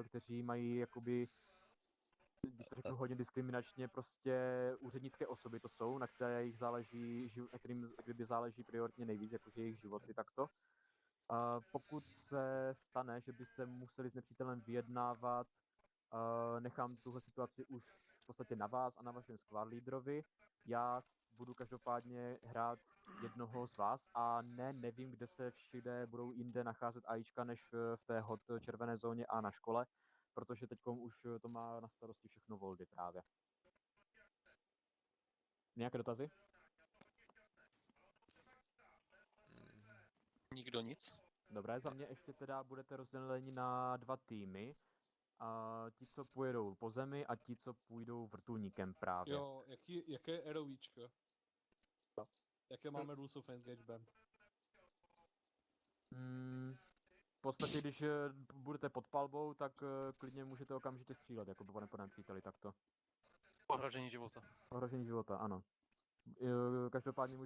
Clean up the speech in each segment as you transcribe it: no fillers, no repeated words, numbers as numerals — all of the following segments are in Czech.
kteří mají jakoby, když to řeknu hodně diskriminačně, prostě úřednické osoby to jsou, na kterých záleží, na kterým kdyby záleží prioritně nejvíc, jakože jejich životy takto. Pokud se stane, že byste museli s nepřítelem vyjednávat, nechám tuhle situaci už v podstatě na vás a na vašem squad leaderovi. Já budu každopádně hrát jednoho z vás a nevím, kde se všude budou jinde nacházet AIčka, než v té hot červené zóně a na škole, protože teď už to má na starosti všechno Voldy právě. Nějaké dotazy? Nikdo nic? Dobré, za mě ještě teda budete rozděleni na 2 týmy. A ti, co pojedou po zemi a ti, co půjdou vrtulníkem právě. Jo, jaké ROVčko? Co? Jaké máme rules of engagement? V podstatě, když budete pod palbou, tak klidně můžete okamžitě střílet, jako po neponém příteli, takto. Ohrožení života. Ohrožení života, ano. Každopádně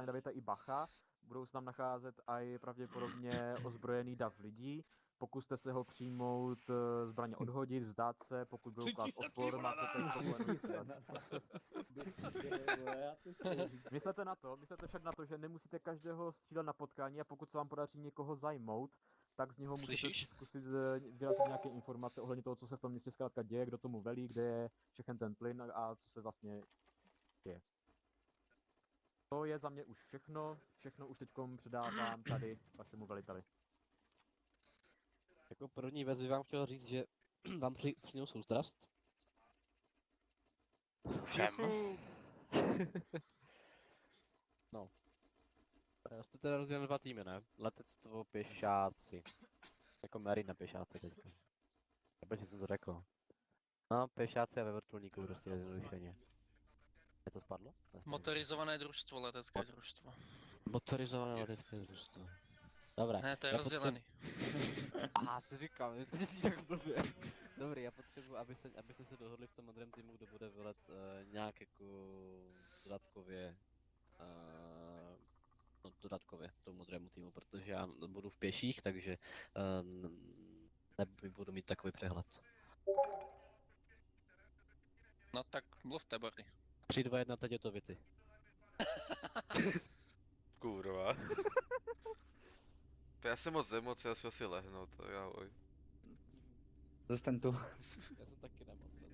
dávejte i bacha, budou se tam nacházet i pravděpodobně ozbrojený dav lidí. Pokuste se ho přijmout, zbraně odhodit, vzdát se, pokud budou klást odpor, máte ten problém. Myslete však na to, že nemusíte každého střílet na potkání a pokud se vám podaří někoho zajmout, tak z něho můžete zkusit vyrazit nějaké informace ohledně toho, co se v tom městě zkrátka děje, kdo tomu velí, kde je všechen ten plyn a co se vlastně děje. To je za mě už všechno. Všechno už teďkom předávám tady vašemu veliteli. Jako první věc bych vám chtěl říct, že vám přijnou soustrast. Všem? No. Jste teda rozděleni na 2 týmy, ne? Letectvo, pěšáci. Jako Marina pěšáci teďka. Protože jsem to řekl. No, pěšáci a ve vrtulníku prostě zjednodušeně. Je to spadlo? Motorizované družstvo, letecké družstvo. Motorizované letecké družstvo. Dobré. Ne, to je rozdělený. Aha, si říkám, že to je tak blbě. Dobrý, já potřebuji, abyste se dohodli v tom modrém týmu, kdo bude velet nějak jako dodatkově, dodatkově tomu modrému týmu, protože já budu v pěších, takže nebudu mít takový přehled. No tak mluvte, Barry. 3, 2, 1, teď je to Vity. Kurva. Já jsem moc emoce, já si asi lehnout, tak ahoj. Zůstaň tu. Já jsem taky nemocen.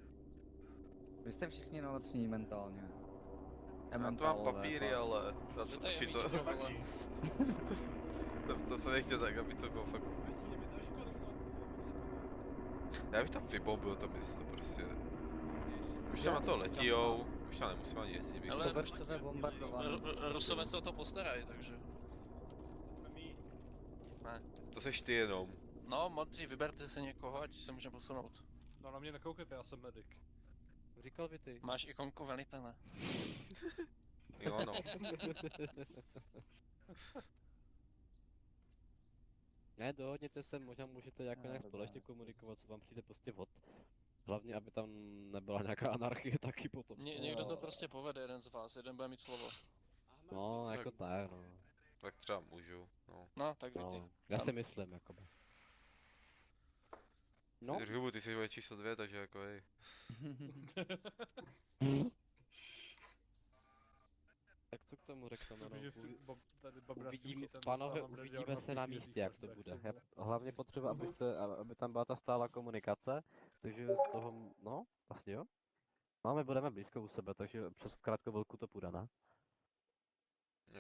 Vy jste všichni nemocní mentálně. Já tu mám papíry, ale zase To je taky to... Víčko, vole. To jsem nechtěl tak, aby to bylo fakt... Já bych tam vybombil to město prostě. Už tam na to letijou, už tam nemusím ani jezdit. Ale To vršcové bombardování. Rusové se o to postarají, takže... Ne. To seš ty jenom. No, modří, vyberte si někoho, ať se můžeme posunout. No na mě nekoukejte, já jsem medic. Říkal Vity. Máš ikonku velitele. Jo, no. Ne, dohodněte se, možná můžete jako nějak společně komunikovat, co vám přijde prostě vod. Hlavně, aby tam nebyla nějaká anarchie taky potom. Někdo to prostě povede, jeden z vás, jeden bude mít slovo. No, jako tak, no. Tak třeba můžu, no. No, tak ty. No, já si myslím, jakoby. No, Hubu, ty jsi moje číslo 2, takže jako hej. tak co k tomu řekneme, no. Uvidíme, Pánové, uvidíme se na místě, jak to bude. Hlavně potřeba, aby tam byla ta stálá komunikace, takže z toho, no, vlastně jo. No, my budeme blízko u sebe, takže přes krátkou velkou to půjde, ne?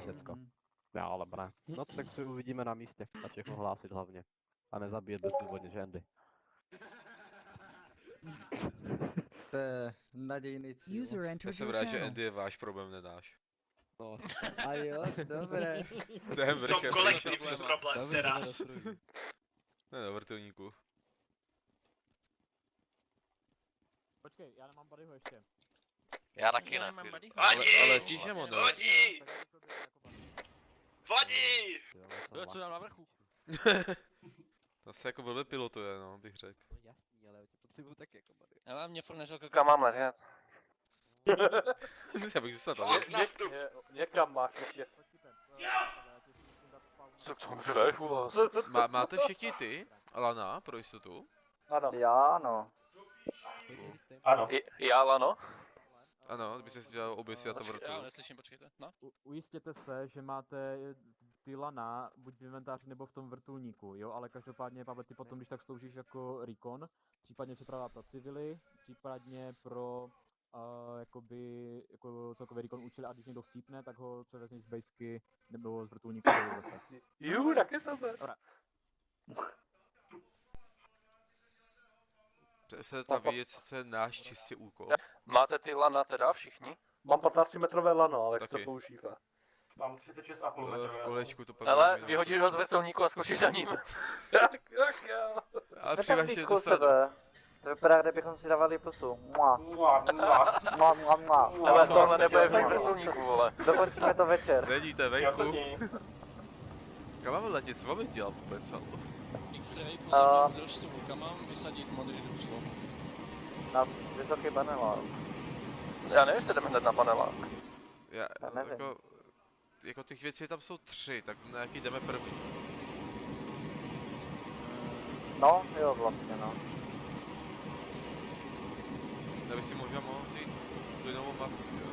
Všecko. No, ale ne. No, tak se uvidíme na místě a všechno hlásit hlavně. A nezabíjet bezdůvodně, že Andy? To je nadějný cíl. Já jsem rád, že Andy je váš problém, nenáš. No, A jo, dobré. To je Jsou kolektivní problém teraz. Ne, do vrtulníku. Počkej, já nemám bodyho ještě. Já taky Já ne. nemám buddy. Ale tíže mu, no. Vodí! Vodí! Jo, co dám na vrchu? To se jako blbě pilotuje, no, bych řekl. No jasný, ale já tě potřebuju tak jako bady. Já vám mě furt neřekl, kam mám letět. Já bych zůstal tady. Někam máš ještě. Co k tomu daješ, vole? Máte všichni ty, Alana, pro jistotu? Ano. Já ano. Ano. Já lano? Ano, kdyby se dělal obě si a to vrtu. Já neslyším, počkejte. No. Ujistěte se, že máte ty lana buď v inventáři nebo v tom vrtulníku, jo, ale každopádně, Pavle, ty potom, když tak sloužíš jako recon, případně přeprava pro civily, případně pro jakoby, jako celkový recon účely a když někdo chcípne, tak ho převezmi z basky nebo z vrtulníku dolů zase. Taky super. Přesně tam vidět, co je náš čistě úkol. Máte ty lana teda všichni? Mám 15-metrové lano, ale jak se Taky. to používá? Mám 36,5 V kolečku to pak Ale můžeme vyhodíš ho z vrtulníku a skočíš za ním. Jak já? Ale Jsme tak přihlašte blízko do sadu. sebe. To vypadá, kdybychom si dávali pusu. Mua. Mua, mua. Mua, mua, mua. Ale co, tohle co, nebude co, v co? vrtulníku, vole. Dokončíme to večer. Vidíte venku. Kam máme letět, co máme dělat vůbec? X-ray, pozorně udržtu, kam mám vysadit modrý duslo? Na vysoký panelák. Já nevím, jestli jdeme hned na panelák. Já, Já nevím. jako těch věcí tam jsou 3, tak na jaký jdeme první? No, jo, vlastně no. Kdyby si možná mohl vzít plynovou masku, jo?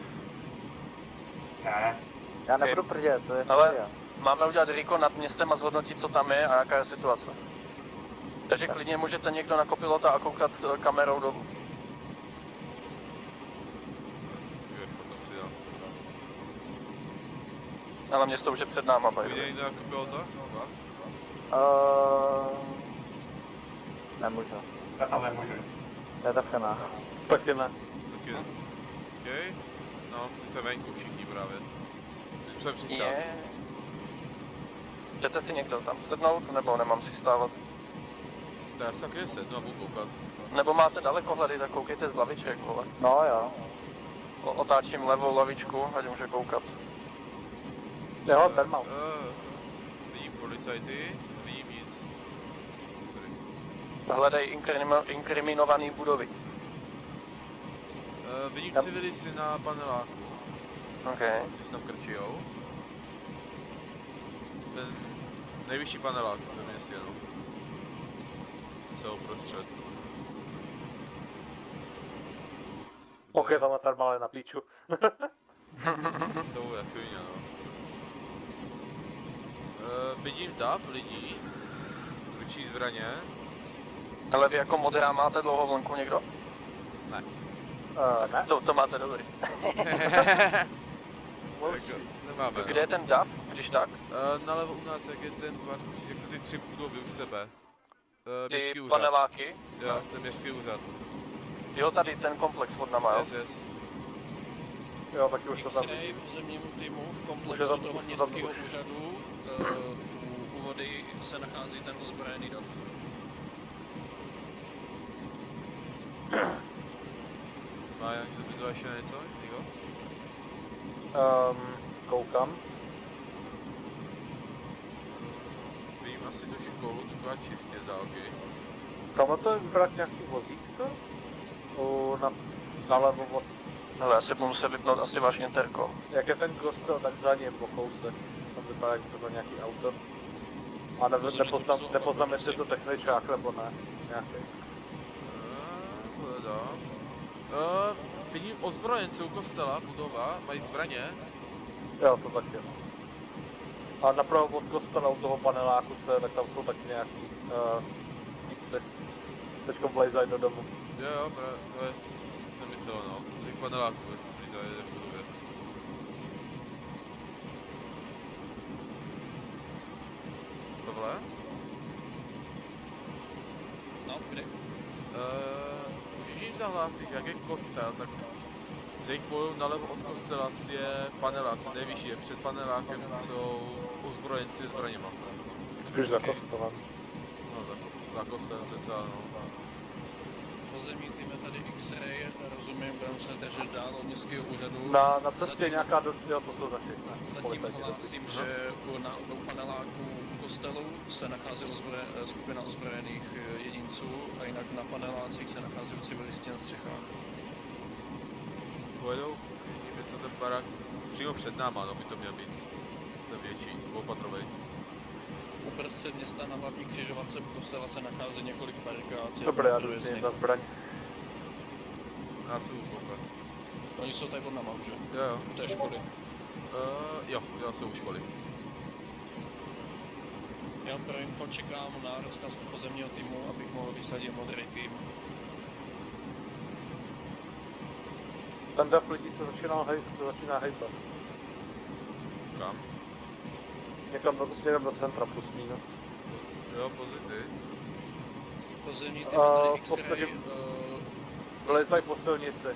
Ne. Já nebudu prdět, to je Ale- studia. Máme udělat recon nad městem a zhodnotit, co tam je a jaká je situace. Takže klidně můžete někdo na kopilota a koukat kamerou dolů. Jo, potom si dám. Ale město už je před náma, by the Viděl way. někdo jako pilota? Vás? Nemůžu. Já tam nemůžu. To je taky ne. Taky ne. Taky ne. OK. No, my jsme venku všichni právě. Když jsme přistát. Je. Chcete si někdo tam sednout, nebo nemám si stávat? To já si taky sednu a budu koukat. Nebo máte dalekohledy, tak koukejte z laviček, vole. No jo. Otáčím levou lavičku, ať může koukat. Jo, ten mám. Vidím policajty, vidím nic. Hledej inkriminovaný budovy. Vidím Tam- civilisty na paneláku, OK. když tam krčijou. Ten nejvyšší panelák ve městě, no. Celou prostřed. Ok, tam je termále na píču. Jsou jak svině, no. Vidím dav lidí, krčí zbraně. Ale vy jako modrá máte dlouhou vlnku někdo? Ne. Ne? To máte dobrý. Jako, nemáme, Kde je ten DAF, když tak? Nalevo u nás, jak je ten, jak jsou ty 3 budovy u sebe. Městský Ty úřad. paneláky? Jo, ten městský úřad. Jo, tady ten komplex pod náma, jo? Yes, yes. Jo, taky už to tam X-ray vidím. pozemnímu týmu v Už je komplexu tam- toho už to tam městského už. úřadu u vody se nachází ten ozbrojený DAF. Má někdo vyzval ještě něco? Někdo? Koukám. Vidím asi tu školu, tu byla čistě z dálky. Tamhle to je vypadat nějaký vozítko? Nalevo od... Hele, já si budu muset vypnout asi váš interko. Jak je ten kostel, tak za ním po kousek. Tam vypadá, jak to bylo nějaký auto. A nepoznám, jestli je to techničák nebo ne. Nějaký. Hledám. Vidím ozbrojence u kostela, budova, mají zbraně. Jo, to taky. A napravo od kostela u toho paneláku se, tak tam jsou taky nějaký více. Teďko vlejzají do domu. Jo, právě jsem myslel, no. Těch paneláků, když zajede v budově. Tohle? No, kde? Můžeš jim zahlásit, že jak je kostel, tak z jejich pohledu nalevo od kostela je panelák, ten nejvyšší je před panelákem jsou ozbrojenci s zbraněma. Spíš za kostelem. No, za kostelem cca, no. Pozemní tým je tady X-ray, rozumím, budeme se držet dál od městského úřadu. Na cestě Zatím- nějaká jo, to jsou taky. Zatím policajti hlásím, taky. že u paneláku u kostelu se nachází skupina ozbrojených jedinců a jinak na panelácích se nachází civilisti na střechách. Pojedou, vidím, je to ten barák přímo před náma, no by to měl být. Ten větší, dvoupatrovej. uprostřed města na hlavní křižovatce u kostela se nachází několik barikád. Dobré, já do dostanu za zbraň. Já se budu koukat. Oni jsou tady pod náma už, jo? Jo. U té školy. Jo, jsou u školy. Já pro info čekám na rozkaz pozemního týmu, abych mohl vysadit modrý tým. Ten dav lidí se začíná hejbat. Kam? Někam směrem do centra, plus minus. Jo, pozitiv. Pozemní tým je tady v podstatě- X-ray, Vlezají po silnici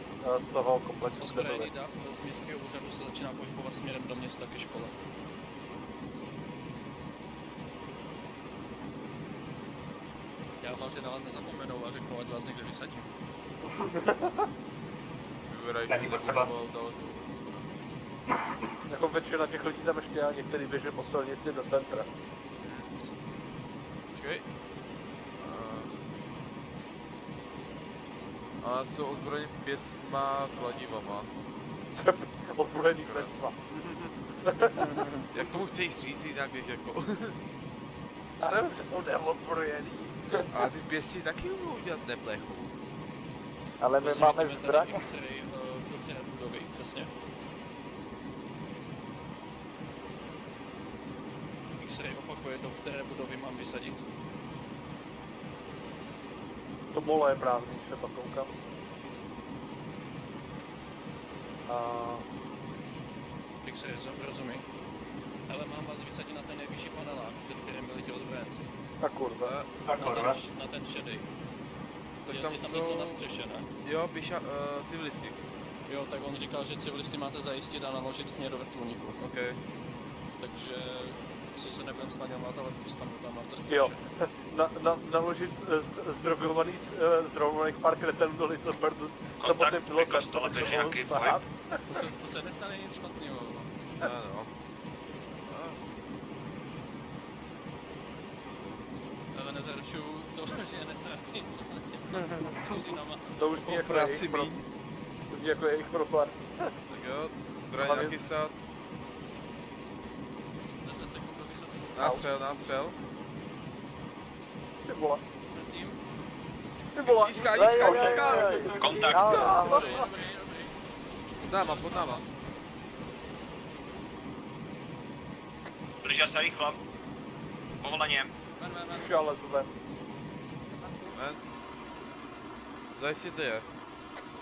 z toho komplexu, kde byli. ozbrojený dav z městského úřadu se začíná pohybovat směrem do města ke škole. Já vám, že na vás nezapomenou a řeknu, ať vás někde vysadím. Vyberaj Není si potřeba. daleko. Jako většina těch lidí tam ještě a některý běží po silnici do centra. Počkej. A jsou ozbrojeni pěsma kladivama. Odbrojený vesma. Jak tomu chceš říct jinak, když jako... Já nevím, že jsou neodbrojený. A ty pěsti taky umou dělat neplechu. Ale my Pozemní máme tým je tady zbraň. X-ray do té budovy, přesně. X-ray opakuje, do které budovy mám vysadit. To molo je prázdný, třeba koukám. X-ray, rozumí. Ale mám vás vysadit na ten nejvyšší panelák, před kterým byli ti ozbrojenci. A kurva. Tak kurva. Na ten šedej. Tak Je tam tam něco na jsou... střeše, ne? Jo, civilisti. Jo, tak on říkal, že civilisty máte zajistit a naložit mě do vrtulníku. OK. Takže si se nebudem slaňovat, ale přistanu tam na té střeše. Jo. Naložit zdrogovaných pár kretenů do Listobardu s samotným pilotem, to by se mohlo stát. To se nestane nic špatného. Ano. Ale nezaručuju to, že nesrazím těma tuzinama. To už zní jako Práci jejich míň. to zní jako jejich propad. Tak jo, zbraň Hlavně- nakysat. 10 sekund do vysokého. Nástřel. Ty vole. Brzdím. Ty vole. Nízká. Kontakt. Dobrý. Pod náma. Držel se rychlo. Povoleně. Ven. Už ale ven. Ven. Zajistěte je.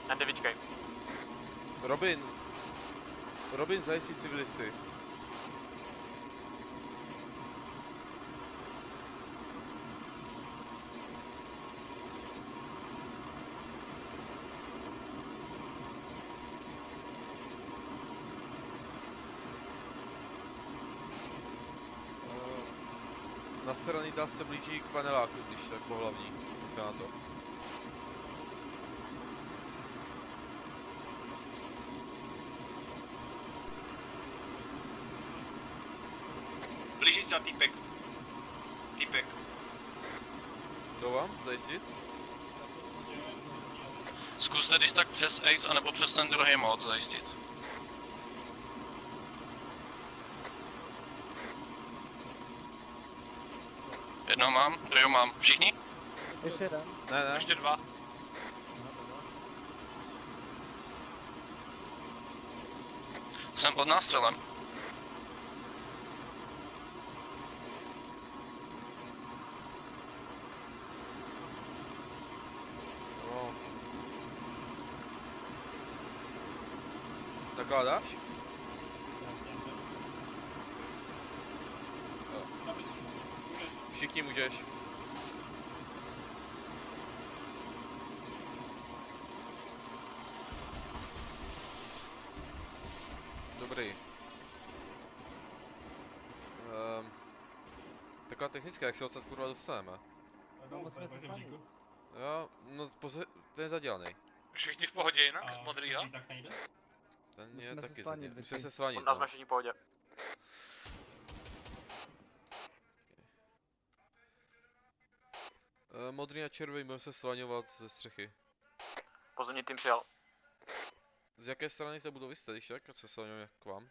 N9. Robin zajistí civilisty. Nasraný dav se blíží k paneláku, když tak po hlavní. Počká na to. Blíží se týpek. Týpek. Jdou vám zajistit? Zkuste když tak přes Ace, anebo přes ten druhý mod zajistit. Jednou mám, druhou mám. Všichni? Ještě jeden. Ne. Ještě dva. Jsem pod nástřelem. No. Zakládáš? Jo. Všichni můžeš. Dobrý. Taková technická, jak se odsad kurva dostaneme? Jo, no ten je zadělaný. Všichni v pohodě jinak, z modrýho? Tak nejde? Ten je Musíme se taky slanit, zadělaný. Vicky. Musíme se slanit, Od nás no. jsme všichni v pohodě. Modrý a červený budeme se slaňovat ze střechy. Pozemní tým přijal. Z jaké strany to budou jste, když tak? Se slaňujeme k vám.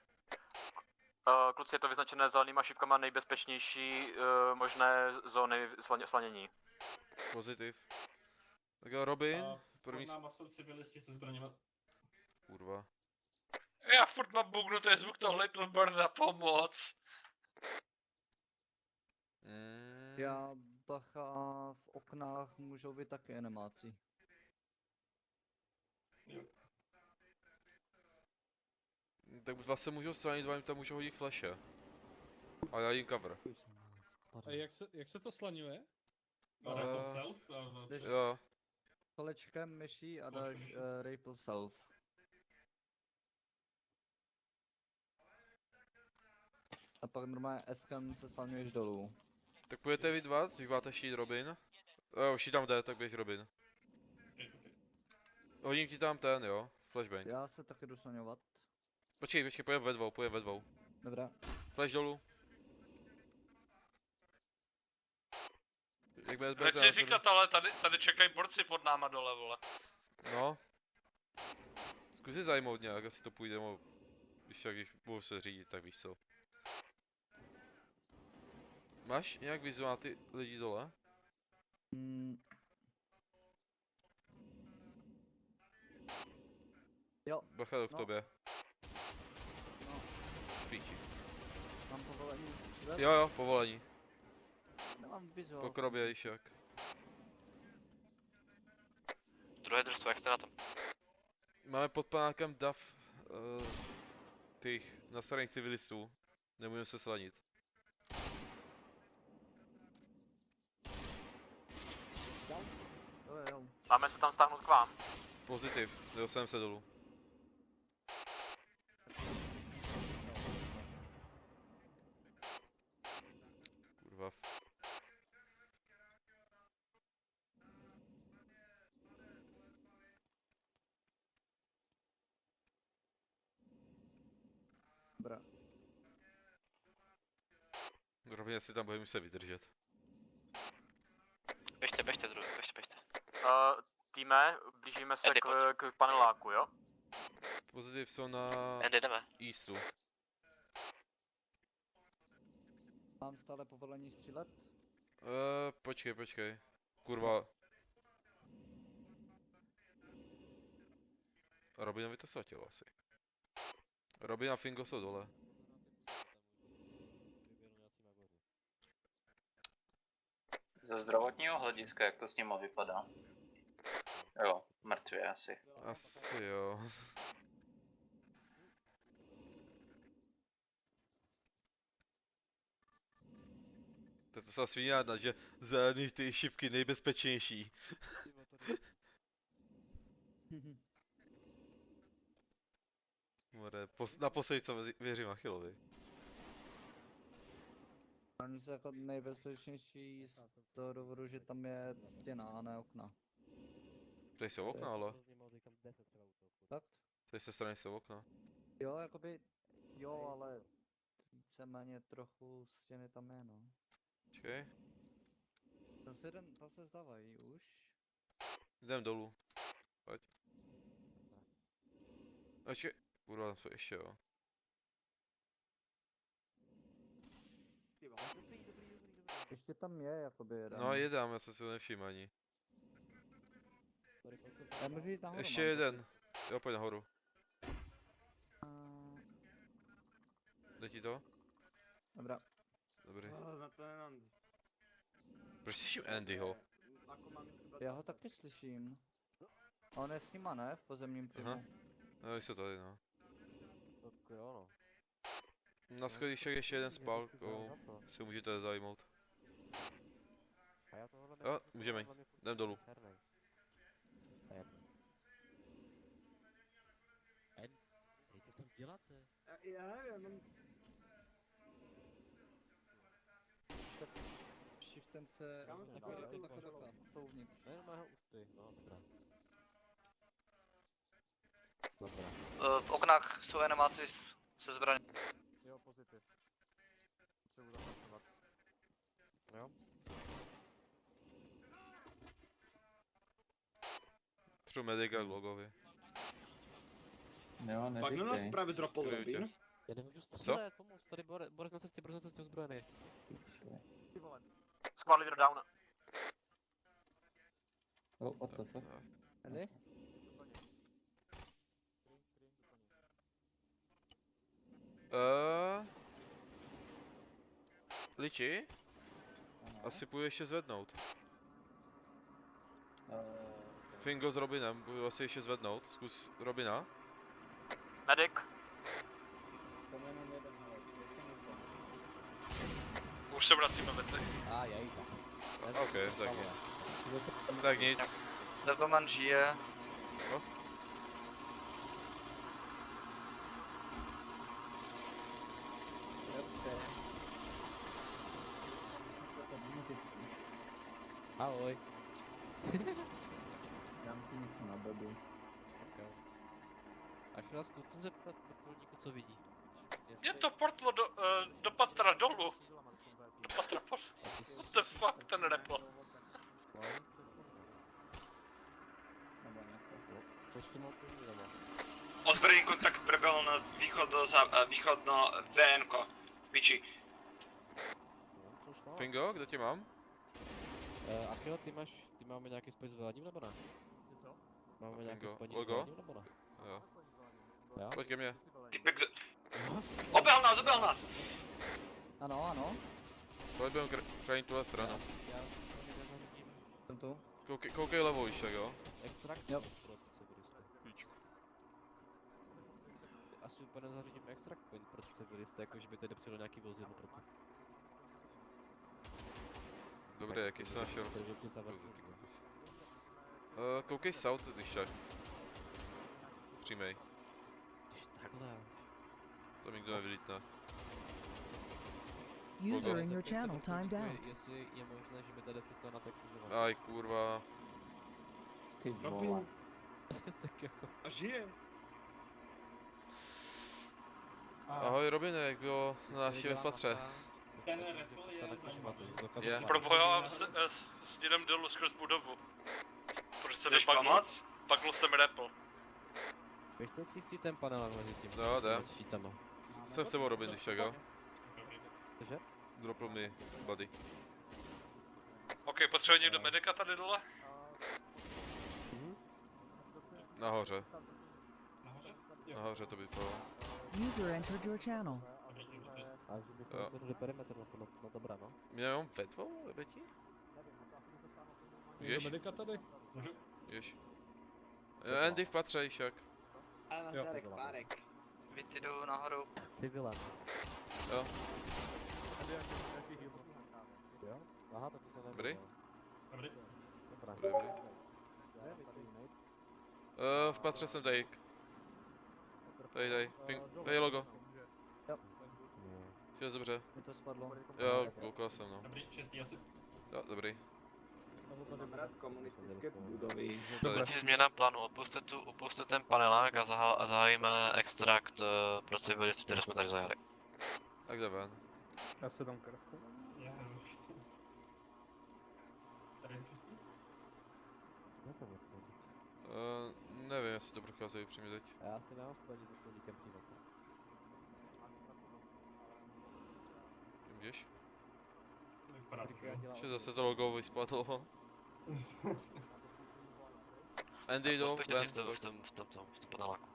Kluci, je to vyznačené zelenýma šipkama nejbezpečnější možné zóny slanění. Pozitiv. Tak jo, Robin, A první... pod náma jsou civilisti se zbraněma. Kurva. Já furt mám bugnutý zvuk toho Little Bird na pomoc. Já bacha, v oknách můžou být taky animáci. Tak vlastně můžou stranit, dva jim tam můžou hodit flashe. A já jim cover. A jak se to slaňuje? Rifle self? Jdeš Jo. s kolečkem myší a dáš Ripple Self. A pak normálně S-kem se slaňuješ dolů. Tak půjdete vy dva, když máte štít Robin. Jo, štít tam jde, tak běž Robin. Hodím ti tam ten, jo, flashbang. Já se taky jdu slaňovat. Počkej, pojem ve dvou. Dobrá. Flash dolů. Jak bez Nechci říkat, ale tady čekají borci pod náma dole, vole. No. Zkus si zajmout nějak, asi to půjde, když budu se řídit, tak víš co. Máš nějak vizuál ty lidi dole? Jo. Bacha k tobě. No. Píči. Mám povolení střílet? Jo, povolení. Nemám vizuál. Pokrobě, již jak. Druhé družstvo, jak jste na tom? Máme pod panákem dav těch nastavených civilistů. Nemůžeme se slanit. Jo. Máme se tam stáhnout k vám. Pozitiv, dostaneme se dolů. Kurva. Dobrá. Rovně si tam budeme muset vydržet. Běžte. Týme, blížíme se k paneláku, jo? Pozitiv jsou na jdeme. eastu. Mám stále povolení střílet? Počkej. Kurva. Robinovi to svatilo asi. Robin a Fingo jsou dole. Ze zdravotního hlediska, jak to s nima vypadá? Jo, mrtvě asi. Asi jo. To se svíňáda, že zelený ty šipky nejbezpečnější. Naposledy co věřím Achillovi. Oni jsou jako nejbezpečnější z toho důvodu, že tam je stěna a ne okna. Tady jsou okna, ale. Fakt? Tady se strany jsou okna. Jo, jakoby, jo, ale víceméně trochu stěny tam je, no. Počkej. Tam se zdávají už. Jdem dolů. Pojď. Počkej. Kurva, tam jsou ještě, jo. Ještě tam je, jakoby jeden. No jedám, já jsem si to nevšiml ani. Já můžu jít nahoru, Ještě mám jeden. Jo, pojď nahoru. Jde ti to? Dobrá. Dobrý. Proč slyším Andyho? Já ho taky slyším. A on je s nima, ne? V pozemním týmu. Aha. No, jsou tady, no. Tak jo, no. Na schodíšek ještě jeden s pálkou. Si můžete zajmout. Jo, můžeme. Jdem dolů. Co tam děláte? Já nevím, Tak shiftem se... Jsou uvnitř. Ne, má ho ústy, no dobrá. Dobrá. V oknách jsou animáci se zbraní. Jo, pozitiv. Potřebuji zapracovat. Jo? Třu medica k logovi. Jo, Pak na nás neříkej. právě dropl Robin. Já nemůžu střílet, pomoct, tady Borec na cestě ozbrojený. Squad leader down. What the fuck? Tady? Liči? Asi půjdu ještě zvednout. Fingo s Robinem, půjdu asi ještě zvednout. Zkus Robina. Medic. Už se vracíme mezi. Jej, OK, tak nic. Tak nic. Legoman žije. No. Ahoj. Dám ti něco na bodu. Až nás zkuste zeptat vrtulníku, co vidí. Je to portlo do patra dolů. Do patra por... What the fuck, ten repl. Co s tím automobilem? Ozbrojený kontakt prebehol na východno VNko. Piči. Fingo, kde tě mám? Achille, ty máme nějaký spoj s velením nebo ne? Máme nějaký Fingo, spojení s logo? velením nebo ne? Jo. Jo? Pojď ke mně. Typek Obel nás, obel nás! Ano. Pojď budeme krajit tuhle stranu. Já nezařídím Jsem tu. Koukej levou již, tak jo? extrakt Jo. pro ty civilisty. Píčku. Asi úplně nezařídím extrakt point pro ty civilisty, jakože by tady přijelo nějaký vozidlo pro to. Dobré, jaký jsi našel? Takže představit si. Koukej south, když tak. Přímej. Když takhle. To mi nikdo nevylítne. User in your channel timed out. Jestli je možné, že by tady přistal na takovou. Aj kurva. Ty vole. Tak jako. A žije. Ahoj Robine, jak bylo na návštěvě v patře? Ten repl je zajímavý. Je. Probojovám směrem dolů skrz budovu. Protože se Chceš vypagl, pomoct? pagl jsem repl. Běžte čistý ten panel mezi tím. No, jde. s šítama. Jsem s tebou Robin, když tak jo? Cože? Dropl mi buddy. OK, potřebuje někdo medika tady dole? Nahoře. Nahoře? Jo. Nahoře to vypadalo. User entered your channel. A že by Jo. to perimetr, no dobrá no. Mě mám ve dvou, Lebeti? Někdo Jež? medika tady? Můžu? Jež. Andy v patře, již jak. Jo. Párek. Vy jdou nahoru. Civila. Jo. Jo? Aha, tak to nebylo. Dobrý. Dobrý. Dobrá. Dobrý. V patře jsem tady. Tady. Tady logo. Vše dobře. Mi to spadlo. Jo, koukal jsem no. Dobrý, čistý asi. Jo, dobrý. Komunistické budovy. Tady. Změna plánu, opuste ten panelák a zahájíme extrakt pro civilisty, které jsme tady zajali. Tak jde ven. Já se dám krátku. Já už. Tady je čistý? Nevím, jestli to procházejí přímě teď. Já si nemám spojení s vrtulníkem přímo. Můžeš? Vypadá to, že jo. Že zase to logo vyspadlo. Andy jdou Pospěšte si ven. v tom paneláku.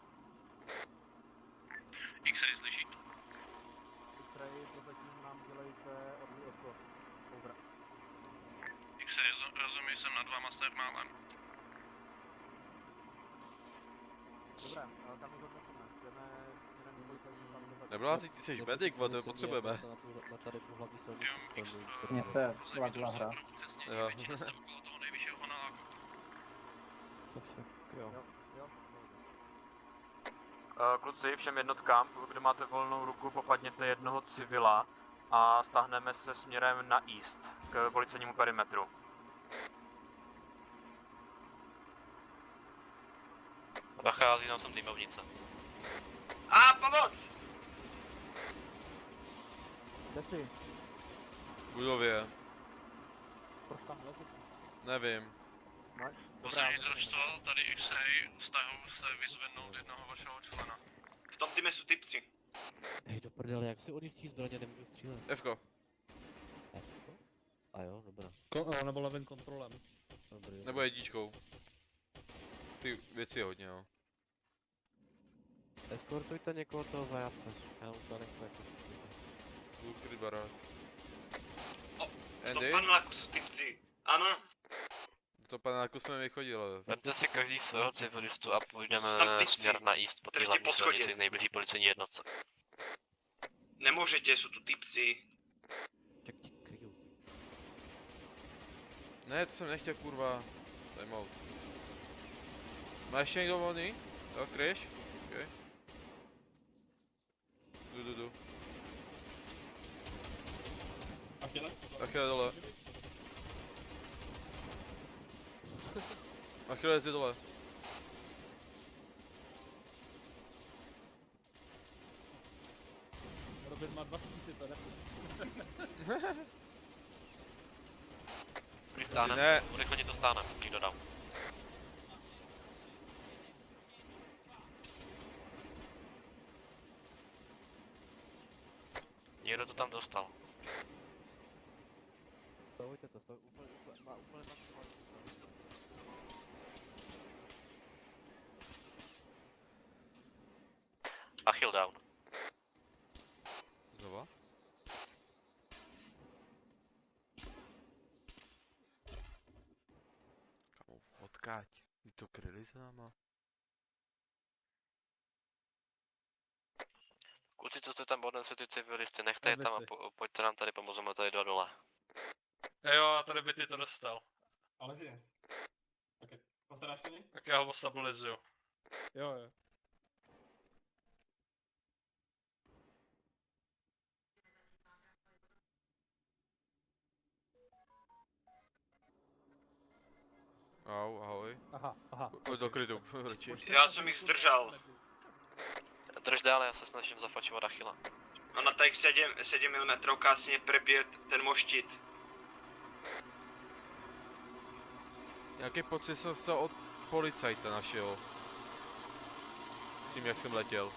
X-ray slyší. X-ray, prozatím nám dělejte odklo. Over. X-ray, rozumím, jsem nad váma thermálem. Dobré, kam ho odneseme? Jdeme směrem do policajní tam do Neblází, ty jsi medic, vole, to potřebujeme. Na tady tu hlavní silnici. Mě to je sladla hra. Jo. Okolo toho nejvyššího paneláku. Jo. Kluci, všem jednotkám, kdo máte volnou ruku, popadněte jednoho civila a stáhneme se směrem na east, k policejnímu perimetru. Nachází nám sem týmovnice. A pomoc! Kde jsi? V budově. Proč tam lezeš? Nevím. Poslední družstvo, tady X-ray, stahu se vyzvednout jednoho vašeho člena. V tom týme jsou typci. Hej, do prdele, jak si odjistí zbraně, nemůžu střílet. Fko. F-ko? A jo, dobrá. Nebo levým kontrolem. Dobrý, Nebo jedničkou. Ty věci je hodně, no. Eskortujte někoho toho zajace. Já už to nechci jako... Lukry barák. To Andy? paneláku, typci. Ano. To paneláku jsme vychodili. Vemte si každý svého civilistu a půjdeme Tam typci. směr na east po té Drti hlavní po schodě. silnici nejbližší policejní jednotce. Nemůžete, jsou tu typci. Čak ti kryju. Ne, to jsem nechtěl, kurva. Zajímavé. Má ještě někdo volný? Jo, kryješ? Okay. Jdu. Achilles. Achilles dole. Achilles je dole. Robin má 2 štíty, to ne? Stánem, Ne. urychle ti to stánem, nikdo dal. Někdo to tam dostal. Stavujte to, má úplně maximální. Achil down. Znova? Kamu, odkáď? Ty to kryli s náma? Kluci, co jste tam odnesli ty civilisty, nechte je tam a pojďte nám tady pomoct, máme tady 2 dole. Jo, a tady by ty to dostal. Ale žije. Ok. Postaráš se něj? Tak já ho stabilizuju. Jo. Ahoj. Aha. Pojď do krytu, radši. Já jsem jich zdržel. Drž dále, já se snažím zafačovat Achila. A na tak 7 mm kásně prebije ten moštit. Jaký pocit jsem se od policajta našel? S tím, jak jsem letěl.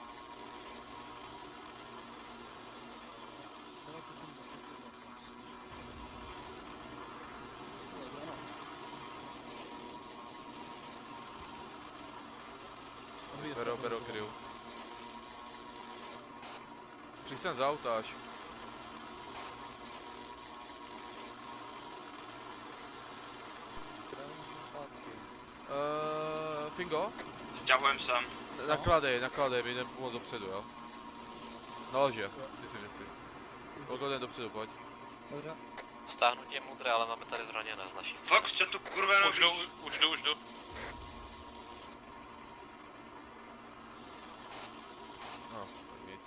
Beru, kryju. Přišel jsem za auta až. Fingo? Stěhujem sem. Nakládej, my jdem pomoct dopředu, jo? Nalože, ty si myslí. Kolko jdem dopředu, pojď. Dobře. Stáhnutí je modré, ale máme tady zraněné z naší strany. Fox, co tu kurva Už jdu. No, nic.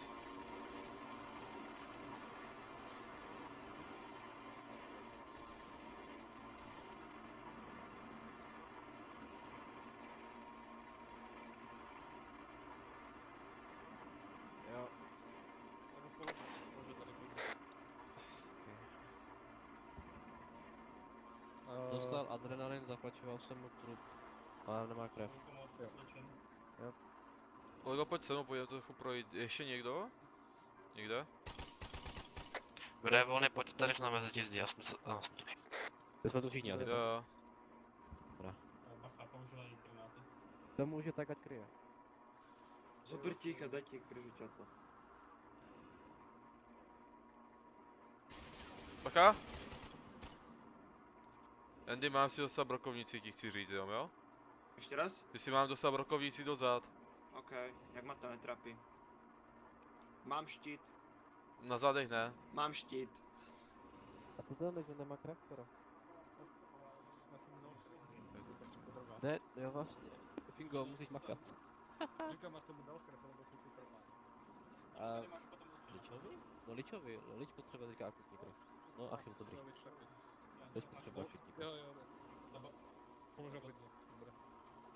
Jo. Dostal adrenalin, zaplačoval jsem mu trup. Ale nemá krev. Jo. Kolego, pojď se mnou, pojďme trochu projít. Ještě někdo? Někde? Kdo je volný, pojďte tady s námi zdi, já jsme se... My jsme tu všichni, ale Jo. Dobrá. Bacha, používají granáty. To může tak, ať kryje. Super ticho, dajte kryžuťata. Bacha? Andy, mám si dostat brokovnici, ti chci říct, jo? Ještě raz? Ty si mám dostat brokovnici dozad. OK, jak ma to netrápí. Mám štít. Na zadech ne. Mám štít. A to ten, že nemá krev skoro. Ne, jo vlastně. Fingo, musíš makat. Říkám, až tomu dal krev, nebo si trpá. A... Ličovi? No Ličovi, Lič potřebuje teďka akutní krev. No Achil, dobrý. Teď potřebuje akutní krev. Jo. Pomůže hodně, dobré.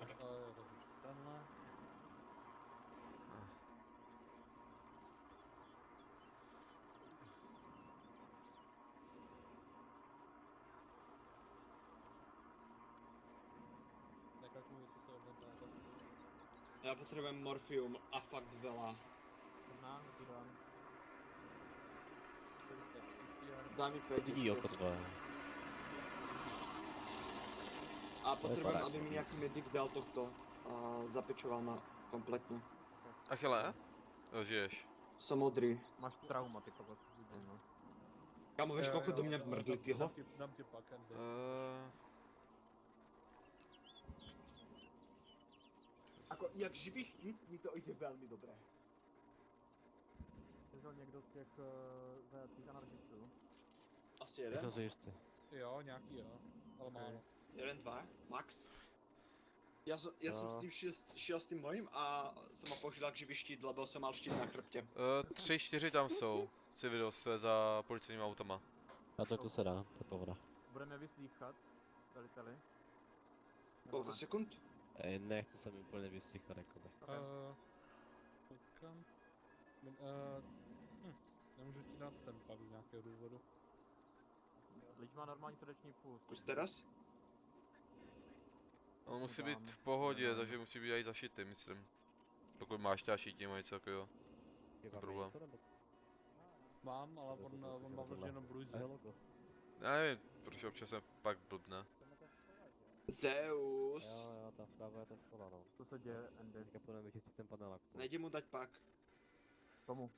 Jo, dobře. Tenhle. Nekalkuluji, co se objedná. Já potřebujem morfium a fakt veľa. Aha, to dám. Daj mi 5 Vidí oko tvoje. A potrebujem, paráda. aby mi nejaký medic dal tohto a zapečoval ma kompletne. Achille? Jo, žiješ. Som modrý. Máš trauma, ty kokos, vidím, no. Kámo, vieš, koľko do mňa mrdli tyho? Dám ti pak, Andy. Ako, jak živý štít, mi to ide veľmi dobré. Přišel někdo z těch zajatých anarchistů? Asi Jsem jeden? si jistý. Jo, nějaký jo, ale málo. Jeden, dva, max. Ja som s tým šiel s tým mojím a som ma použil jak živý štít, lebo som mal štít na chrbte. 3, 4 tam jsou. Civilové za policejníma autama. A to se dá, to je pohoda. Budeme vyslýchat, veliteli. Koľko sekund? Nechci se mi úplně vyslychat, jakoby. Koukám. Nemůžu ti dát ten pak z nějakého důvodu. Lič má normální srdeční puls. Už teraz? On musí být v pohodě, takže musí být i zašitý, myslím. Pokud máš třeba šití nebo něco takového. To problém. Mám, ale on má vrženo bruize. Já nevím, proč občas se pak blbne. Zeus! Jo, tam vpravo je to škola, no. Co se děje, Andy? Teďka půjdeme vyčistit ten panelák. Nejde mu dať pak. Komu?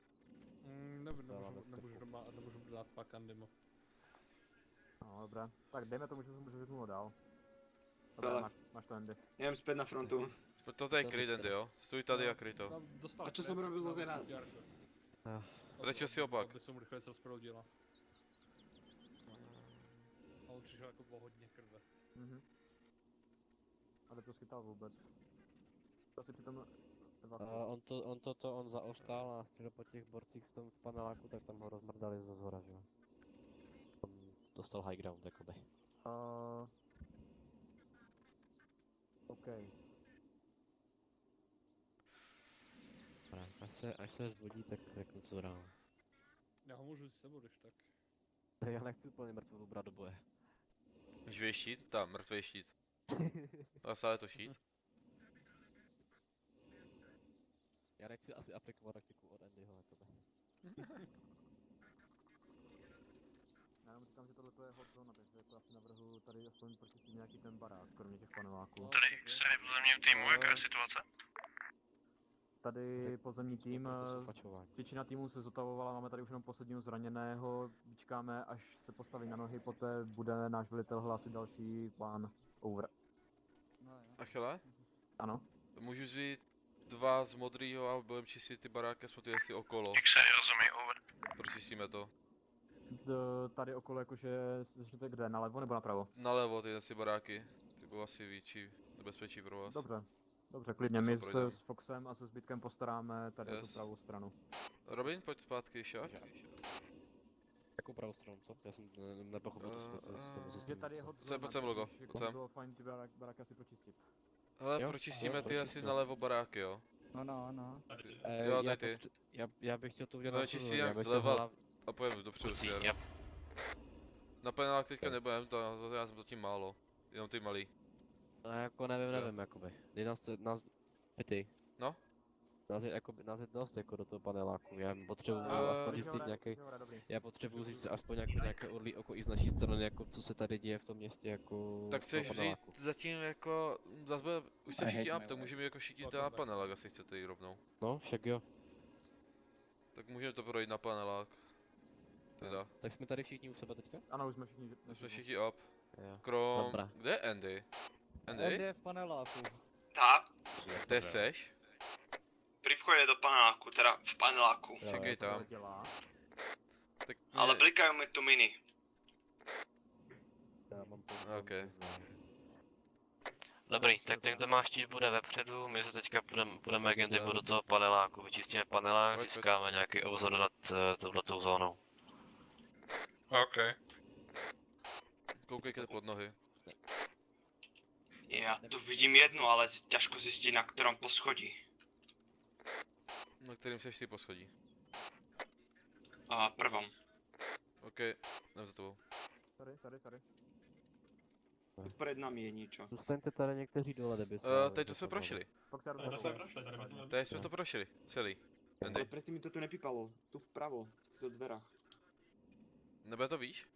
Nemůžu dát pak Andymu. No, dobré. Tak dejme tomu, že můžu vypnout dál. Dobré, máš to, Andy. Jdem zpět na frontu. To je kryt, Andy, jo? Stůj tady a kryj to. A čo som robil teraz? Otočil si opak. Aby som rychle se rozproudila. A on přišel jako po hodně krve. Ale to schytal vůbec. To si přitom... On zaostal a šel po těch borcích v tom paneláku, tak tam ho rozmrdali ze zhora, že jo. Tam dostal high ground, jakoby. OK. Až se zbudí, tak řeknu co dál. Já ho můžu s sebou, když tak. Já nechci úplně mrtvou brát do boje. Živý štít? Tam, mrtvý štít. Zase je to štít? Já nechci asi aplikovat taktiku od Andyho, jakoby. Já jenom říkám, že tohle je hot zona, takže jako asi navrhu tady aspoň pročistit nějaký ten barák, kromě těch paneláků. Tady X-ray pozemním týmu, jaká je situace? Tady pozemní tým, většina týmů se zotavovala, máme tady už jenom posledního zraněného, vyčkáme, až se postaví na nohy, poté bude náš velitel hlásit další plán. Over. Achille? Ano. Můžu vzít 2 z modrýho a budeme čistit ty baráky, jsme tu jestli okolo. X-ray rozumí, over. Pročistíme to. Tady okolo jakože začnete kde, nalevo nebo napravo? Nalevo ty si baráky, ty budou asi větší nebezpečí pro vás. Dobře. Dobře, klidně, my se s Foxem a se zbytkem postaráme tady o tu pravou stranu. Robin, pojď zpátky, šáš? Jakou pravou stranu, co? Já jsem nepochopil to že tady je hot zóna, pojď sem logo, pojď sem. Bylo fajn ty baráky asi pročistit. Hele, pročistíme ty asi nalevo baráky, jo? No. Jo, tady ty. Já bych chtěl to udělat na čistí jak zleva a pojďme dopředu směr. Na panelách teďka nebudem, to já jsem zatím málo. Jenom ty malý. No jako nevím, jakoby. Nás ty. No? Nás je dost jako do toho paneláku, já potřebuji aspoň zjistit nějaký, já potřebuji zjistit aspoň nějaké orlí oko i z naší strany, jako co se tady děje v tom městě, jako tak chceš vzít zatím jako, zase bude, už se šítí up, tak můžeme jako šítit na panelák, asi chcete jít rovnou. No, však jo. Tak můžeme to projít na panelák. Teda. Tak jsme tady všichni u sebe teďka? Ano, už jsme všichni. Jsme všichni up. Krom, dobrá. Kde je Andy? Andy je v paneláku. Tak. Kde seš? Pri vchode do paneláku, teda v paneláku. Čekej tam. Tak ale blikají mi tu miny. Já mám to. OK. Dobrý, tak ten, kdo má štít, bude vepředu, my se teďka půjdeme agenty do toho paneláku, vyčistíme panelák, získáme nějaký obzor nad touhletou zónou. OK. Koukejte pod nohy. Já tu vidím jednu, ale těžko zjistit na kterém poschodí. Na kterým seš ty poschodí? A prvom. OK, jdem za tebou. Tady. Před námi je ničo. Zůstaňte tady někteří dole, kdyby teď to jsme prošli. Tady jsme prošli, tady Tady jsme to prošli, celý. Ale predtým mi to tu nepípalo. Tu vpravo, v týchto dverách. Nebude to víš?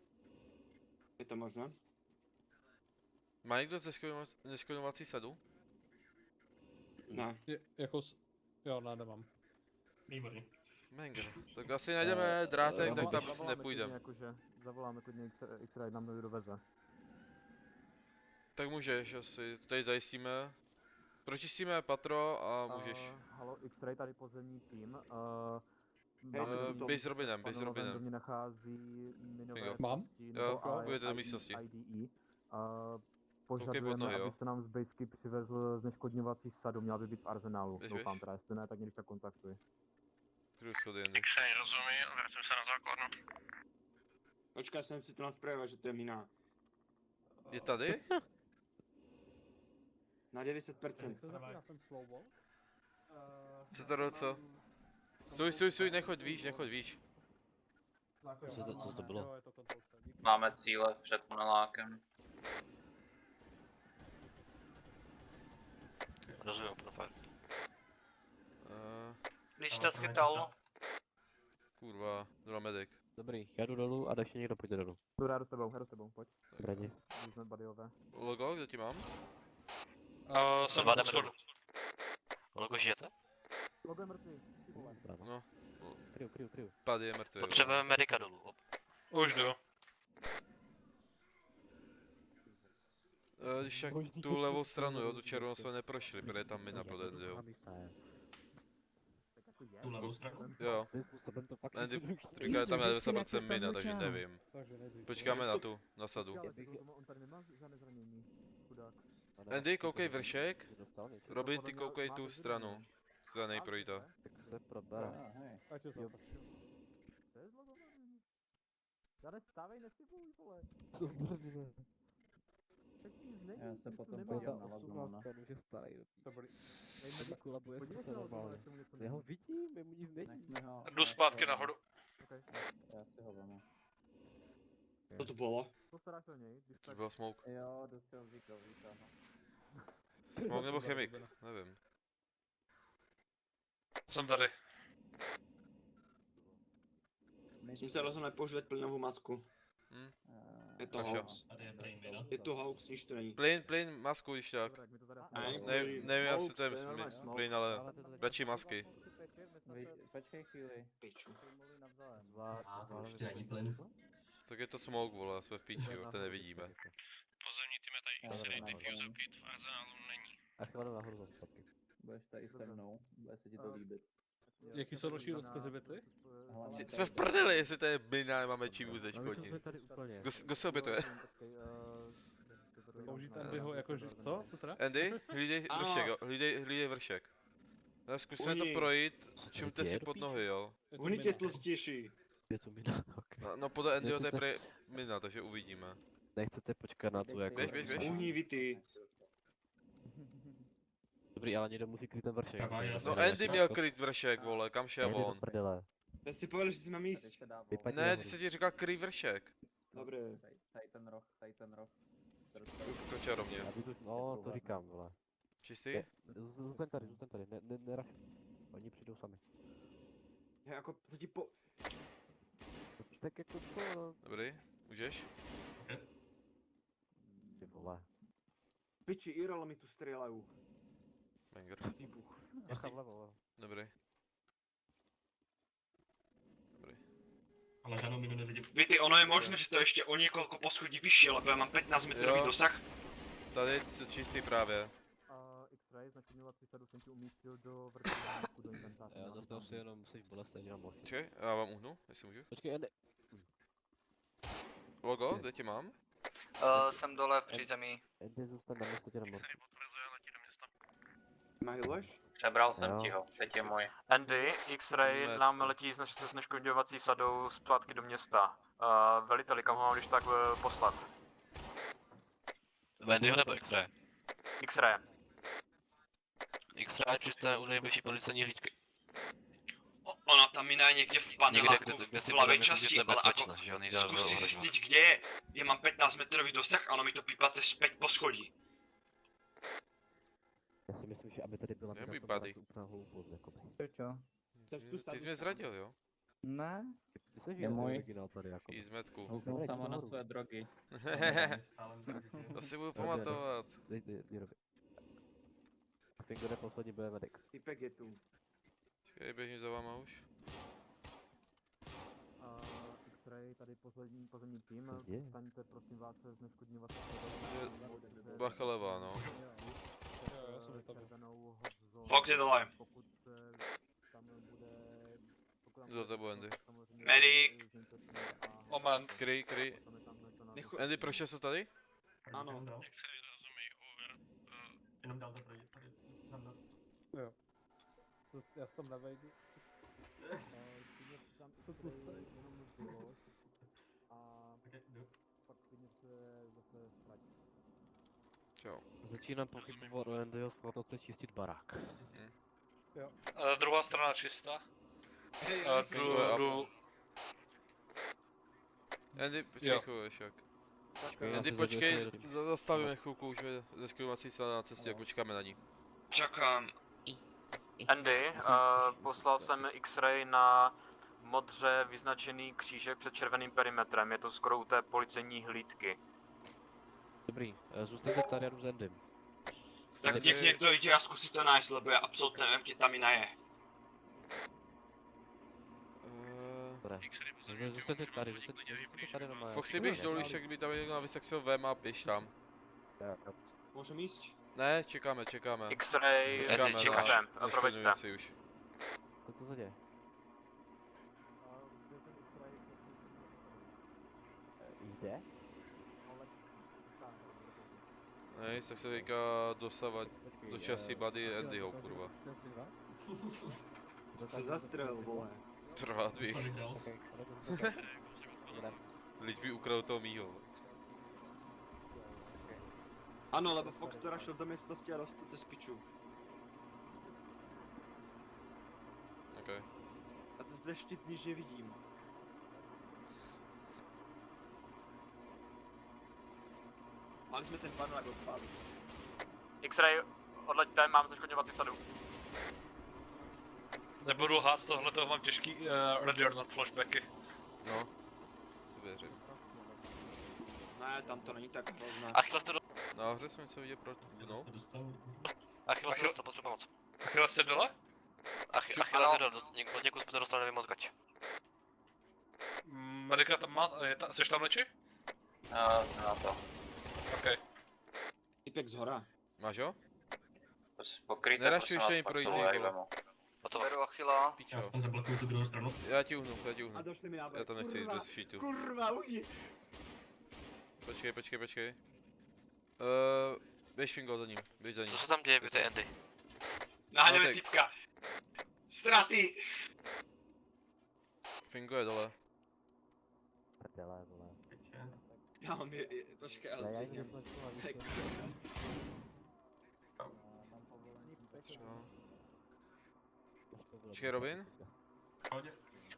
Je to možné? Má někdo zeskloňovací sadu? Ne. Jako jo, ne, nemám. Výborně. Banger. Tak asi najdeme drátek, tak tam asi nepůjdeme. Jakože zavoláme klidně X-Ray, nám to doveze. Tak můžeš asi, tady zajistíme. Pročistíme patro a můžeš. Halo, X-Ray, tady pozemní tým. Běž s Robinem, běž s Robinem. Do mě nachází minové Bingo. Mám? pasti, Jo, nebo půjdete do místnosti. IDE. Koukej pod Požadujeme, nohy, jo. abyste nám z basky přivezl zneškodňovací sadu, měla by být v arzenálu. Běž, Doufám běž. teda, jestli ne, tak mě když tak kontaktuj. Kdo schody Andy? X-ray rozumí, vracím se na základnu. Počkej, jsem si to nasprejovat, že to je mina. Je tady? Na 900%. Co to co? Stůj, nechoď výš. Co to bylo? Máme cíle před panelákem. Rozumím, profil. Když to schytal. Kurva, jdu medic. Dobrý, já jdu dolů a ještě někdo pojďte dolů. Já do tebou, pojď. Brani. Už jsme badiové. Logo, kde ti mám? Jsem dva jdeme dolů. Logo, žijete? Logo je mrtvý, ty vole. No, Kryju. pad je mrtvý. Potřebujeme medika dolů. Už jdu. Když jak tu levou stranu, jo, tu červenou jsme neprošli, protože je tam mina pod Andy, jo. Tu levou stranu? Jo. Andy říká, že tam je 90% mina, takže nevím. Počkáme na tu, na sadu. On tady nemá žádné zranění, chudák. Andy, koukej vršek. Robin, ty koukej tu stranu. Za nejprojde. Tak se probere. Co je s logem? Žádné stávej, neslibuj, vole. Tak nic není, Já se nic tu potom nemá. podívám na Laguna. Už je starý do Dobrý. Tady kolabuje Podívej to se na Laguna, normálně. jestli mu něco Já ho není. vidím, jemu nic není. Nechme ho. Jdu zpátky nahoru. Okay. Já si ho vemu. Co to bylo? Postaráš o něj, když To tak... byl smoke. Jo, dostal víka. Smoke nebo chemik, nevím. Jsem tady. Jsem se rozhodl nepoužívat plynovou masku. Je to Tak jo. hoax. Tady je brain mina. Je to hoax, nič to není. Plyn, masku, když tak. Dobré, jak mi to tady Nevím, hoax, jestli to je normální smoke. plyn, ale radši masky. Počkej chvíli. Piču. A to určitě není plyn. Tak je to smoke, vole, jsme v píči, jo, to nevidíme. Pozemní tým je tady X-ray, diffuser kit v arzenálu není. A chvíli nahoru zase taky. Budeš tady se mnou, bude se ti to líbit. Jaký jsou další rozkazy byty? Hlavně Jsme v prdeli, jestli to je mina, nemáme čím už No my to zeškodit. jsme tady úplně. Kdo se obětuje? Použít Andyho jako co? To teda? Andy, hlídej Ano. vršek, jo, hlídej vršek. No, zkusíme to Uhni. projít, Co čumte děje si do pod píče? nohy, jo. Unit je tlustější. Je to mina, ok. No podle Andyho to je Nechcete- mina, takže uvidíme. Nechcete počkat na tu jako... Běž. Uhnívitý. Dobrý, ale někdo musí kryt ten vršek. Pravá, já No jsem Andy měl kryt vršek, vole, kam šel Jdi do on? prdele. Já si povedal, že si mám jíst. Vypadni Ne, nahoru. ty se ti říká kryj vršek. Dobré. Tady ten roh, tady ten roh. Kročil rovně. Já jdu, no to říkám, vole. Čistý? Zůstaň tady, neraš. Oni přijdou sami. Já jako to ti po... Tak jako co, no. Dobrý, můžeš? Ty vole. Piči, Irala mi tu střílejou. Banger. Výbuch. Bacha vlevo, vole. Dobrý. Ale žádnou minu nevidím. Víte, ono je možné, že to ještě o několik poschodí vyšší, lebo já mám 15 metrový Jo. dosah. Tady je to čistý právě. X-Ray, značeňovací sadu jsem ti umístil do vrtulníku, do inventáře. Já dostal si jenom, jsi bolest, teď mám morfin. Čekaj, já vám uhnu, jestli můžu. Počkej, Andy. Logo, kde tě mám? Jsem dole v přízemí. Andy, zůstaň na místě, tě na morfin. Mahiluješ? Přebral jsem Jo. ti ho, teď je můj. Andy, X-Ray Jsme- nám letí se zneškodňovací sadou zpátky do města. Veliteli, kam ho mám když tak poslat? Andyho nebo X-ray? X-Ray. X-ray přistáne u nejbližší policejní hlídky. Ona tam mina je někde v Někde, paneláku, kde si v levé budeme myslet, že části, to je ale jako bezpečné, že on jde do zkus si ohrožení. zjistit, kde je. Já mám 15 metrový dosah a ono mi to pípa cez 5 poschodí. Já si myslím, že aby tady byla Nebyj mina, to padý. byla úplná hloupost, jakoby. Čo? Ty jsi mě zradil, jo? Ne? Ty jsi Je můj. originál tady jako. I zmetku. Kouknu sama na své drogy. To si budu pamatovat. Dej robit. A ten, kdo jde poslední, bude medic. Typek je tu. Čekej, běžím za váma už. X-Ray, tady pozemní tým, Co se děje? staňte prosím vás zneškodňovat Bacha levá, no. já jsem tam. červenou zónu. Fox je dole. Pokud se tam bude... Za tebou, Andy. Medic. Moment. Kryj. Andy, prošel jsi tady? Ano. Jenom dál to projít, tady za mnou. Jo. Já jsem tam nevejdu. To zkuste. A Tak jdu. pak klidně se zase ztratí. Čau. Začínám pochybovat o Andyho schopnosti čistit barák. Druhá strana čistá. Hej, Jdu... Andy, počkej jak. Andy, počkej, zastavíme chvilku, už je zeskrivovací strana na cestě, jak počkáme na ní. Čekám. Andy, poslal jsem X-ray na modře vyznačený křížek před červeným perimetrem, je to skoro u té policejní hlídky. Dobrý, zůstaňte tady, já jdu s Andym. Tak nech někdo jde a zkusí to nájsť, lebo já absolutně nevím, kde tam jiná je. Dobré. Zůstaňte tady normálně. Foxy, běž dolů, ještě kdyby tam někdo navíc, tak si ho vem a běž tam. Můžeme jíst? Ne, čekáme. X-ray, čekáme, proveďte. si už. Co se děje? Jde? Nej, tak se říká dosávat do časí body Andyho, kurva. Co se zastřelil, vole? Rád bych. Lid by ukradl toho mýho. Ano, lebo Fox teda šel do místnosti a dostal z piču. Okay. A to zde štit níž nevidím. Mali jsme ten panel odpálit. X-ray, odleďte, mám zneškodňovací sadu. Nebudu lhát, z tohle toho mám těžký radar nad flashbacky. No, to věřím. Ne, tam to není tak hrozné. Achilles to Nahoře jsem něco viděl proti, no. Achilles to dostal, potřebuji pomoc. Achilles je dole? Achilles je dole, od někud jsme to dostali, nevím odkaď. Medika tam má, seš tam leči? Na to. OK. Typek z hora. Máš ho? Pokryjte, Nerašťuj ještě ani projít, vole. Beru Achilla. Pičo. Aspoň zablokuju tu druhou stranu. Já ti uhnu. A došli mi návrh. Já tam nechci jít bez sheetu. Kurva, ujdi. Počkej. Běž Fingo za ním, běž za ním. Co se tam děje, ty Andy? Naháňeme tak. typka. Ztraty. Fingo je dole. Prdele, vole. Já mám počkej, ale zdvihnem. Hej, kurva. Počkej, Robin?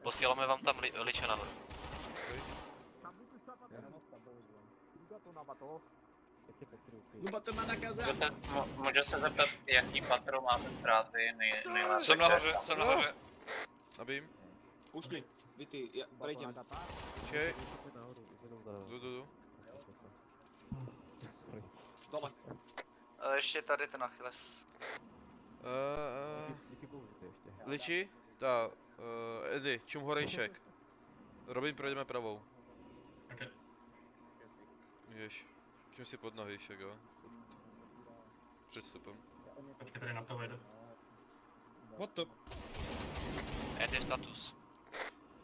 Posíláme vám tam liče nahoru. Nuba to má nakazat. Můžu se zeptat, jaký patro máte ztráty nejlépe? Jsem nahoře. Nabím. Pušť mi, vy ty, prejdem. Počkej. Jdu. Dole. Ještě tady ten Achilles. Liči? Eddie, čum horejšek. Robin, projdeme pravou. Okay. Můžeš. Čum si pod nohy, šek, jo? Předstupem. Počkej, tady na to vejde. What the? Andy status.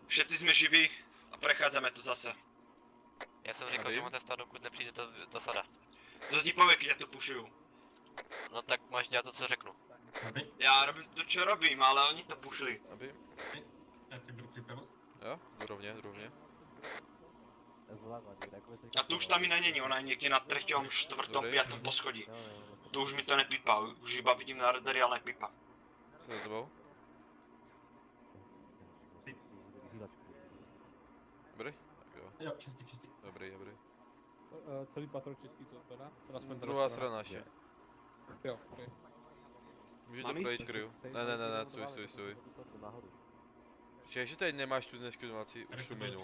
Všetci jsme živí a prechádzame to zase. Já jsem říkal, že máte stát, dokud nepřijde ta sada. Co ti pově, když já to pušuju? No tak máš dělat to, co řeknu. Já robím to, co robím, ale oni to pušili. Nabím. Já ty budu připravit. Jo? Rovně. A to už tam i není, ona je někde na 3., 4., 5. poschodí. To už mi to nepípá, už iba vidím na radaru, ale nepípá. Co za tebou? Dobrý? Tak jo. Jo, čistý. Dobrý. Celý patro čistý to teda? Druhá strana ještě. Jo, okay. Může to Mám projít jít? crew. Ne, stůj. Že tady nemáš tu zneškodňovací, už tu minul.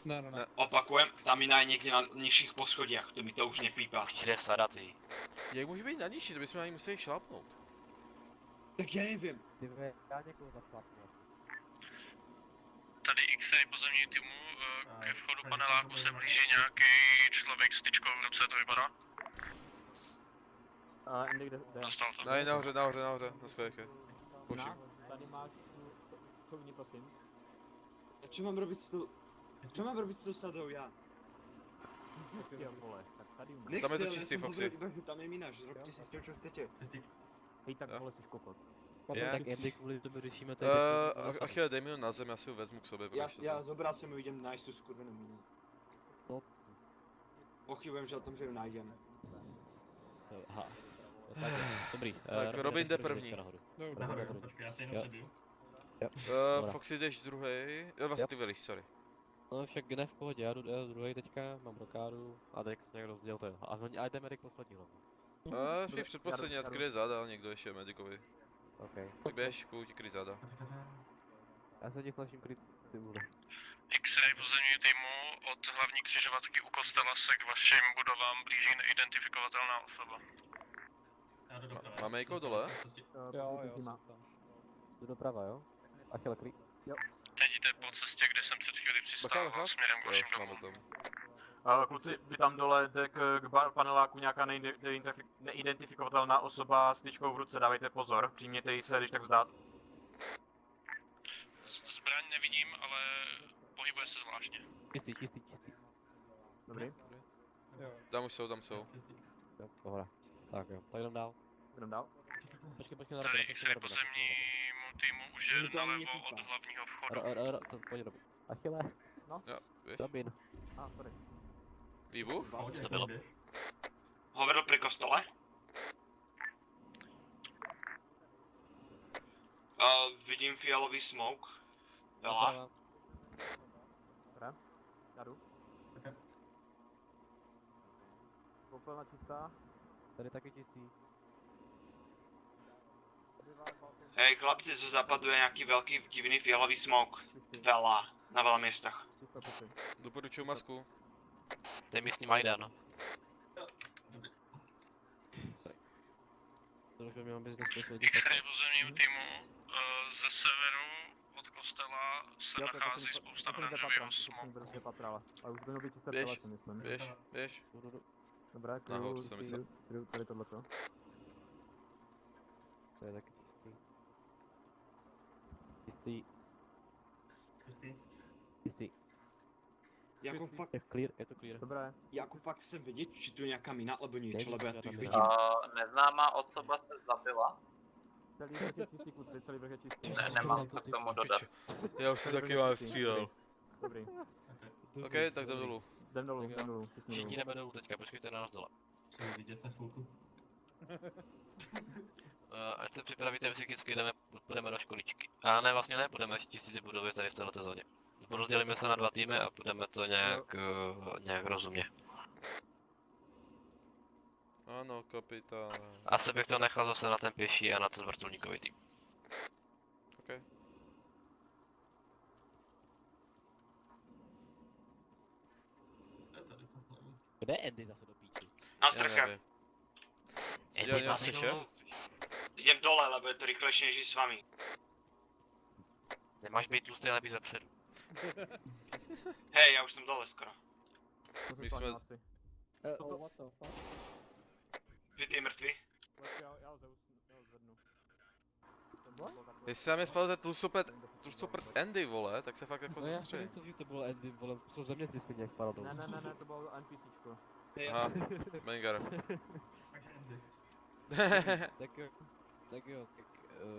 Ne. Opakujem, ta mina je někde na nižších poschodích, to mi to už nepípá. Už ti jde sadatý. Jak může být na nižší, to bychom na ní museli šlápnout. Tak já nevím. Já někoho zašlápnu. Tady X-ray pozemní týmu, ke vchodu paneláku se blíží nějaký člověk s tyčkou v ruce, to vypadá. A Andy, kde? Dostal to. Ne, nahoře, na své. Pošim. Tady máš tu couvni, prosím. A čo mám robiť s tou... Čo mám robiť s tou sadou já? Ty vole, tak tady u nás. Nechci, Tam je to ale čistý, jsem Foxy. hovoril iba, že tam je mina, že robte si s tím, čo chcete. Hej, tak vole, jsi kokot. Je. Tak Andy, kvůli tomu řešíme tady. Achille, dej mi ho na zem, já si ho vezmu k sobě. Já zobral jsem ho, idem nájsť tu skurvenú minu. No. Pochybujem, že o tom, že ju nájdeme. Aha. Tak, dobrý. Tak Robin jde první. Já si jenom přebiju. Foxy jdeš druhý. Jo, vlastně ty velíš, sorry. No však ne v pohodě, já jdu druhý teďka, mám rokádu a Dex někdo rozděl to. A jdeme Medic poslední hlavně. Spíš předposlední, ať kryje záda, někdo ještě je medicovi. OK. Ty běž, půjď kryj záda. Já se tě snažím kryt ty vole. X-ray pozemní týmu od hlavní křižovatky u kostela se k vašim budovám blíží neidentifikovatelná osoba. Já jdu doprava. Máme někoho dole? Jo, jdu doprava, jo? Achille, kryj. Jo. Teď jde po cestě, kde jsem před chvíli přistával směrem k vašim domům. Kluci, vy tam dole jde k paneláku nějaká neidentifikovatelná osoba s tyčkou v ruce, dávejte pozor, přijměte ji se, když tak vzdát. Zbraň nevidím, ale pohybuje se zvláštně. Čistý. Dobrý. Tam už jsou, Jo, pohoda. Tak jo, tak jdem dál. Jdem dál. Počkej na Tady X-ray pozemnímu týmu už je nalevo od hlavního vchodu. To pojď Robin. Achille. No. Jo, běž. Robin. Sorry. Výbuch? Co to bylo? Hovoril pri kostole? Vidím fialový smoke. Veľa. Dobré, já jdu. Popelna čistá. Tady taky čistý. Hej, chlapci, zo západu je nějaký velký divný fialový smoke. Veľa. Na veľa miestach. Doporučuju masku. To je místní Majdan. To už by měl business poslední. X-ray pozemnímu týmu ze severu od kostela se nachází spousta oranžového smoku. Ale už by měl být čisté Běž, přelety, myslím. běž. Dobré, Nahoru jsem myslel. tady tohleto. To je taky čistý. Čistý. Jako pak... Je to clear. Dobré. Jako pak chcem vědět, či tu je nějaká mina alebo niečo, lebo ja tu ich Nevidím. vidím. Neznámá osoba se zabila. Celý vrch je čistý, kluci, celý vrch je čistý. Nemám co k tomu dodat. Já už si taky mám střílel. Dobrý. OK, tak jdem dolů. Jdem dolů, všichni Všichni dolů. jdeme dolů teďka, počkejte na nás dole. Vidět na chvilku. Ať se připravíte, psychicky půjdeme do školičky. A ne, vlastně ne, půjdeme čistit si budovy tady v této zóně. Rozdělíme se na 2 týmy a půjdeme to nějak rozumně. Ano, kapitáne. Asi bych to nechal zase na ten pěší a na ten vrtulníkový tým. OK. Kde je Andy zase do píči? Na Já strche. nevím. Co dělali na střeše? Idem dole, lebo je to rychlejšie než s vami. Nemáš být tlustý, ale být vepředu. Hej, já už jsem dole skoro. To se My stane jsme- asi. What the fuck? Vy ty mrtví? Já ho zvednu. Jestli tam je spadl ten tlusoprt Andy, vole, tak se fakt jako No já si zastřelí. myslím, že to byl Andy, vole, způsob ze mě zjistit nějak padl dolů. Ne, to bylo NPCčko. Aha, Mengar. Takže Andy. Tak jo,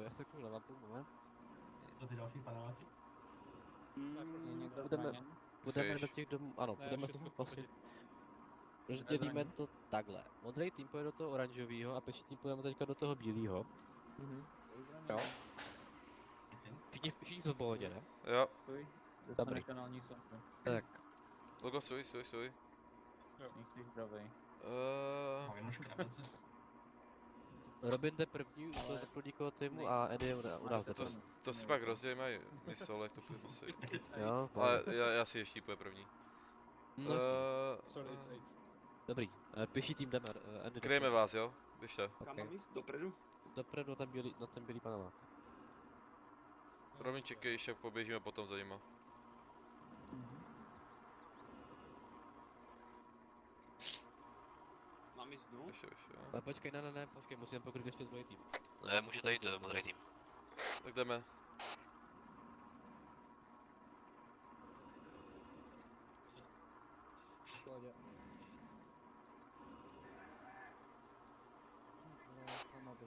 já se kouknu na mapu, moment. Co ty další paneláky? Půjdeme do Chceš? těch domů, ano, půjdeme tomu vlastně. Rozdělíme to takhle. Modrý tým půjde do toho oranžového a peší tým půjdeme teďka do toho bílého. Jo. Všichni jsou v pohodě, ne? Jo. Dobrý. Tak. Logo, suj. Mám jenom škrabence. Robin jde první do vrtulníkového týmu a Eddie u nás jde první. To si pak rozdělíme mysl, jak to půjde asi. Jo, Ale já si ještě půjde první. No, Sorry, it's 8. Dobrý, pěší tým jdeme, Andy. Kryjeme vás, jo? Běžte. Kam mám jít? Dopredu? Dopredu na ten bílý panelák. Robin, čekej, ještě poběžíme potom za nima. Mám jít dnu? Ještě, jo. Ale počkej, ne, počkej, musíme pokryt ještě druhý tým. Ne, můžete jít modrý tým. Tak jdeme.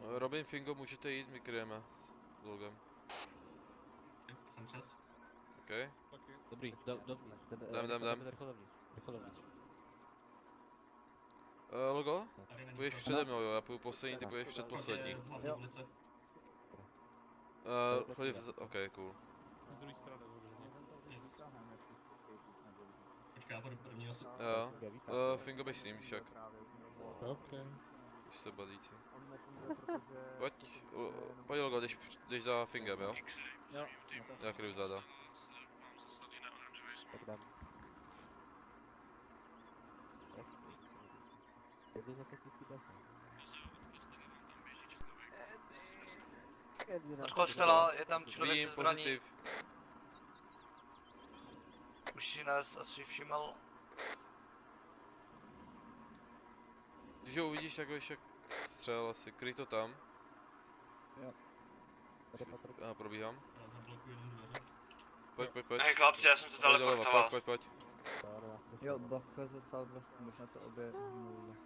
Robin, Fingo, můžete jít, my kryjeme. S logem. Jsem přes. OK. Dobrý, dovnitř. Jdem. Rychle dovnitř. Logo? Půjdeš přede mnou, jo, já půjdu poslední, ty půjdeš před poslední. Z hlavní ulice. Chodí OK, cool. Z druhé strany vyloženě. Yes. Počkej, já půjdu první asi. Jo. Fingo, běž s ním, však. OK. Když jste balíci. Pojď Logo, jdeš za Fingem, jo? Jo. Já kryju záda. Tak dám. Od kostela je tam člověk Vidím se zbraní. pozitiv. Už si nás asi všiml. Když ho uvidíš, tak ho ještě střel asi, kryj to tam. Jo. Já probíhám. Já zablokuju jenom dveře. Pojď. Hej chlapci, já jsem se teleportoval. Pojď. Jo, bacha ze Southwestu, možná to obě mluví.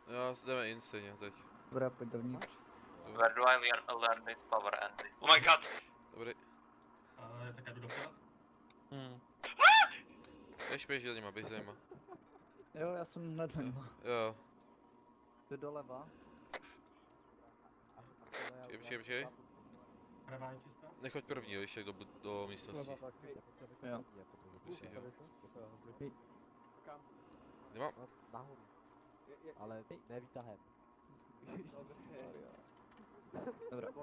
Já jdeme in stejně teď. Dobrá, pojď dovnitř. Where do I learn this power, Andy? Oh my god! Dobrý. Tak já jdu doprava. Běž za nima, běž za nima. Jo, já jsem hned za nima. Jo. Jdu doleva. Počkej. Pravá je čistá? Nechoď první, jo, ještě do místnosti. Jo. Myslíš, jo? Hej. Nemám. Nahoru. Ale ne výtahem.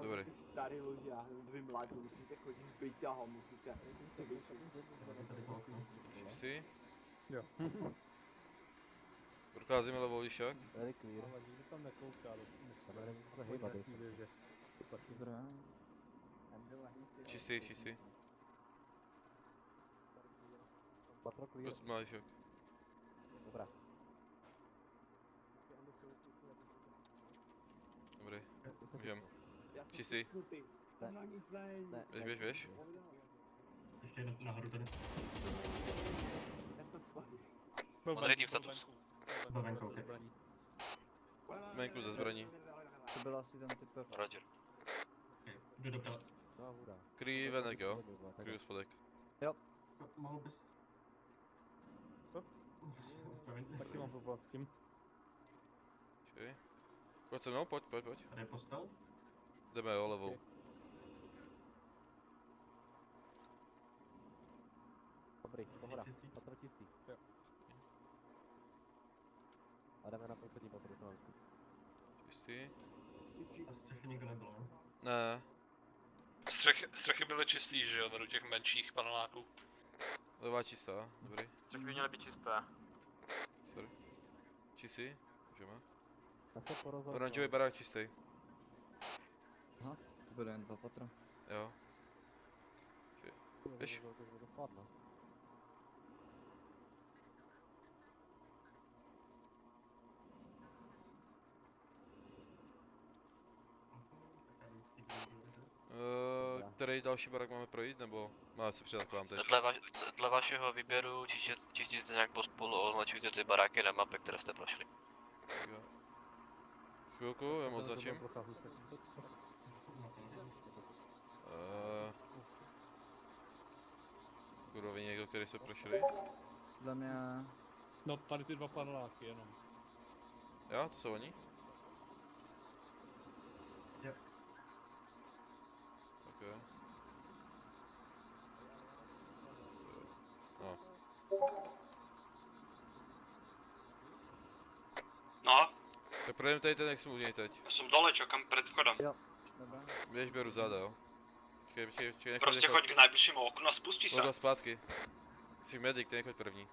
Dobrý. Starý ložák, vy mladí, musíte chodit vyťahom, musíte. Čistý? Jo. Procházíme levou, víš jak? Very clear. Ale nikdo tam nekouká, Tam nevím, co hejbat. Dobrá. Čistý. Patro clear. Proč máš jak? Dobrá. Dobrý. Můžem. Čistý. Ne. Běž. Ještě jednou nahoru tady. Modrý tým status. Byl venku, ok. Venku ze zbraní. To byl asi ten typ. Roger. Jdu doprava. Kryj venek, jo? Kryju spodek. Jo. Mohl bys... Promiň. Taky mám problém s tím. Počkej. Pojď se mnou, pojď. Tady je postel? Jdeme jo, levou. Dobrý, pohoda. Patro čistý. A jdeme na poslední patro. Čistý. A střechy nikdo nebylo, ne? Ne. Střechy byly čistý, že jo, v těch menších paneláků. Levá čistá, dobrý. Střechy by měly být čisté. Sorry. Čistý? Můžeme. Tak se porozhodl. Oranžový barák čistý. Aha, to bude jen 2 patra. Jo. Běž. Který další barák máme projít, nebo máme se přidat k vám teď? Dle vašeho výběru čistíte nějak pospolu a označujte ty baráky na mapě, které jste prošli. Jo. Chvilku, já mu označím. Kurva, ví někdo, který jsme prošli? Za mě... No, tady ty 2 paneláky jenom. Jo, to jsou oni? Jo. Ok. No. No, Tak projdeme tady ten, jak jsme u něj teď. Já jsem dole, čekám před vchodem. Jo, dobrá. Běž, beru záda, jo. Počkej, nechoď, Prostě choď k nejbližšímu oknu a spustí se. Pojď zpátky. Jsi medic, ty nechoď první.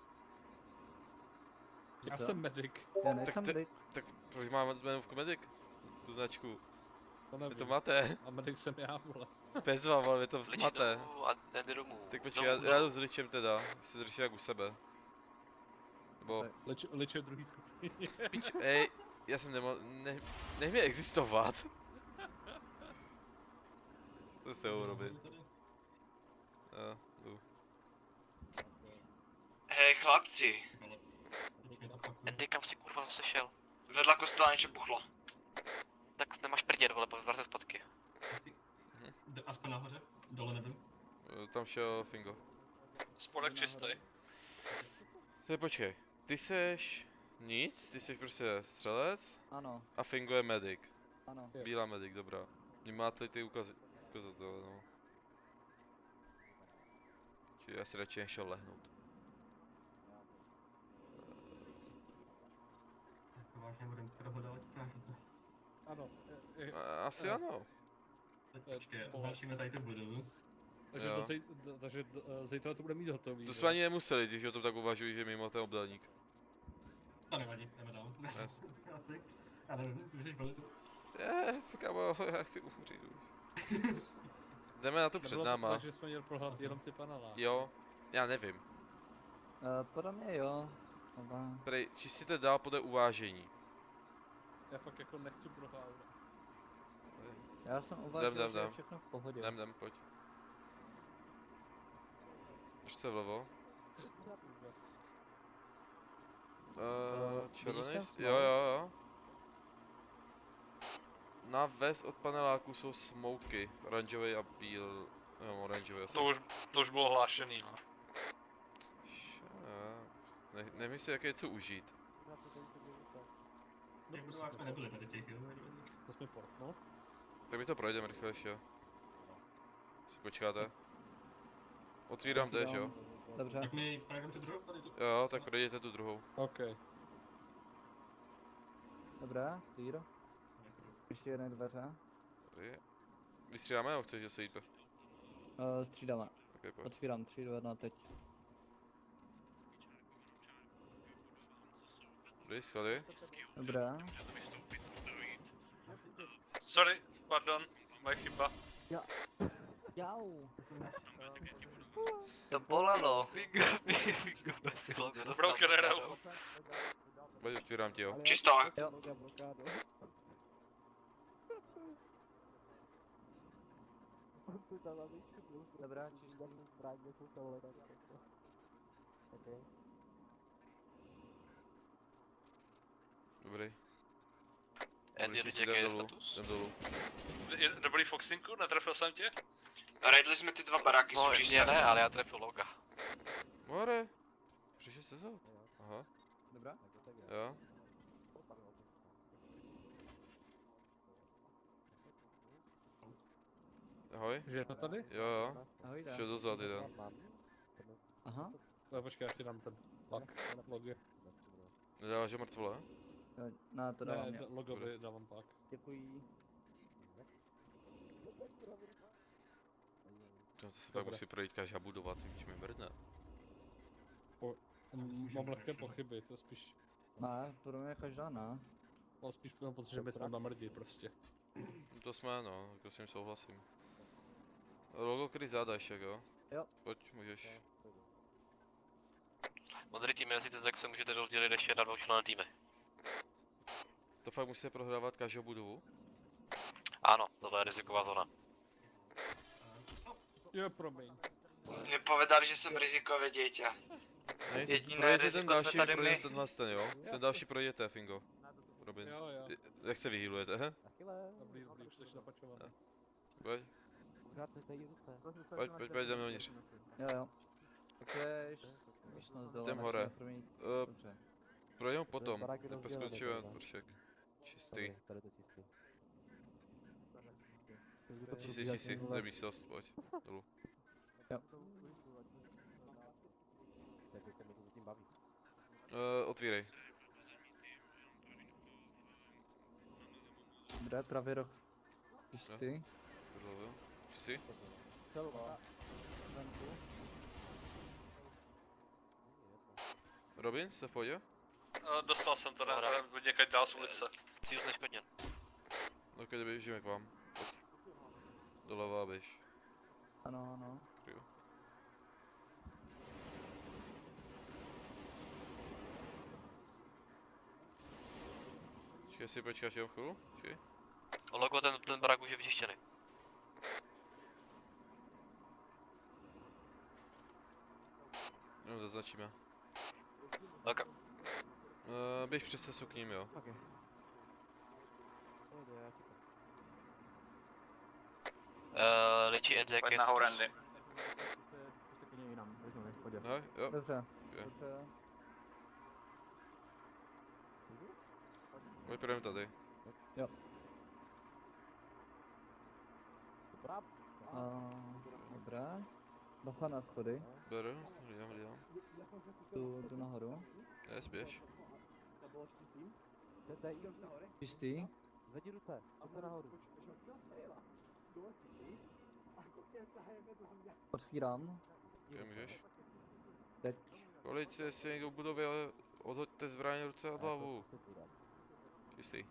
Já Co? jsem medic. Já nejsem medic. Tak proč máme jmenovku medic? Tu značku. To Vy nevím. to máte. A medic jsem já, vole. Bezva, vole, vy to Liči máte. domů a jde domů. Tak počkej, já jdu s Richem teda. Se drží jak u sebe. Nebo... Liči druhý skupině. Pič, ej, já jsem nech mě existovat. To jste urobit. Jo, jdu. Hej chlapci, Andy, kam jsi kurva zase šel? vedle kostela něco buchlo. Tak nemáš prdět, vole, vrát se zpátky. Aspoň nahoře, dole nevím. Tam šel Fingo. Spodek čistý. Teď počkej, ty seš nic, ty seš prostě střelec Ano, a Fingo je medic. ano. Bílá medic, dobrá. Vy máte ty ukazatele, no. Čiže já si radši nešel lehnout. Vážně budeme prohodovat Ano. Asi ano. Počkej, označíme tady tu budovu. Takže, Jo. takže zítra to bude mít hotový. To že? jsme ani nemuseli, když o tom tak uvažuji, že mimo ten obdélník. To nevadí, jdeme dál. Asi. Já nevím, ty jsi velice. Kámo, já chci umřít už. Jdeme na to před Nebylo to náma. tak, že jsme měli prohlát jenom ty paneláky. Jo, já nevím. Podle mě jo. Dobrá. Prej, čistíte dál podle uvážení. Já fakt jako nechci prohlávat. Já jsem uvažil, Jdem, že je jdem. všechno v pohodě. Jdem, pojď. Držte se vlevo. Červený? vidíš ten Jo. Na ves od paneláku jsou smoky. Oranžový a bíl... Jo, oranžový asi. To už bylo hlášený, no. Nevím si, jaké co užít. V těch budovách jsme nebyli tady těch, jo? To jsme port, no. Tak my to projdeme rychle ještě. Si počkáte. Otvírám tež, jo? Dobře. Tak my projdeme tu druhou tady tu. Jo, tak projděte tu druhou. OK. Dobrá, clear. Ještě jedné dveře. Vystřídáme, nebo chceš, že se jít? Střídáme. Okay, pojď. Otvírám 3 dveře teď. Dobrý, schody. Dobrá. Sorry, pardon, moje chyba. Jau. To bolelo. Broken arrow. Pojď, otvírám ti, jo. Čisto. Jo. Dobrá, čistý. Dobrý. Andy, Dobrý, jaký je jdem dolů. status? Jdem dolů. Dobrý Foxinku, netrefil jsem tě? Raidli jsme ty dva baráky, No, jsou čisté. mě ne, ale já trefil loga. More! Přišel se zad. Aha, Dobrá. jo. Ahoj. Že je to tady? Jo. Ahoj, dá. Šel dozad jeden. Aha. No, počkej, já ti dám ten pak. Logy. Nedáváš ho mrtvole? No, to dávám Ne, já. logovi dávám pak. Děkuji. To se pak musí projít každá budova, když mi mrdne. Mám lehké pochyby, to spíš... Ne, pro mě každá ne. Mám spíš mám pocit, že mi tam namrdí prostě. To jsme, no, jako s tím souhlasím. Logo, který záda ještě, jo? Jo. Pojď, můžeš. Modrý tým, jestli to tak se můžete rozdělit ještě na dvoučlenné týmy. To fakt musíte prohrávat každou budovu? Ano, tohle je riziková zóna. Jo, promiň. Mě povedali, že jsem rizikové dítě. Jediné Projděte riziko ten další, jsme tady projděte my. tenhle ten, jo? Ten další projděte, Fingo. Robin. Jo. Jak se vyhýlujete, he? Dobrý, už jsi napačovaný. Pojď, pojď, jdeme dovnitř. Jo. Tak to je místnost dole. Jdem na hore. první. Eh, Dobře. Projdeme potom, neposkočíme vršek. Čistý. Čistý, to je místnost, pojď, dolů. Jo. Otvírej. Dobré, pravý roh čistý. Podlovu. Čistý? Robin, jste v pohodě? Dostal jsem to, nevím, někde dál z ulice. Cíl zneškodněn. Ok, běžíme k vám. Pojď. Doleva běž. Ano, ano. Jo. Počkej si, počkáš jenom chvíli? Počkej. Logo, ten barák už je vyčištěný. Jenom zaznačíme. Ok. Běž přes cestu k ním, jo. Okay. Ličí NDK. Pojď nahoru, Andy. Prostě klidně jinam, vezmu, v pohodě. No, jo. Dobře. Okay. Dobře. My půjdeme tady. Jo. Dobré. Bacha na schody. Beru, hlídám. Jdu nahoru. Yes, běž. Čistý. Zvedni ruce, ruce nahoru. Otvírám. Kde můžeš? Teď. Policie, jestli někdo v budově, odhoďte zbraně ruce od hlavu. Čistý.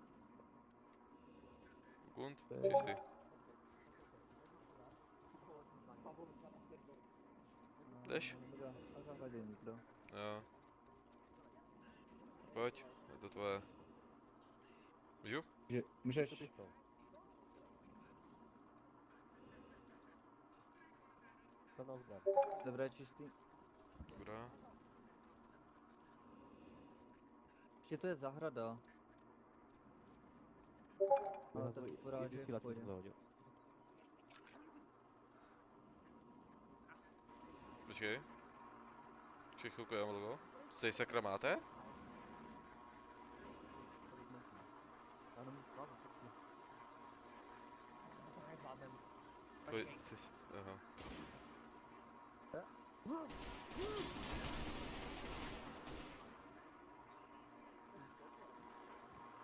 Kund, čistý. Jdeš? Na zahradě nikdo. Jo. Pojď, je to tvoje. Můžu? Můžeš. Dobré, čistý. Dobrá. Ještě to je zahrada. Ale to vypadá, že je v pohodě. Počkej. Počkej chvilku, já mám logo. Stej sakra máte? Pojď, aha.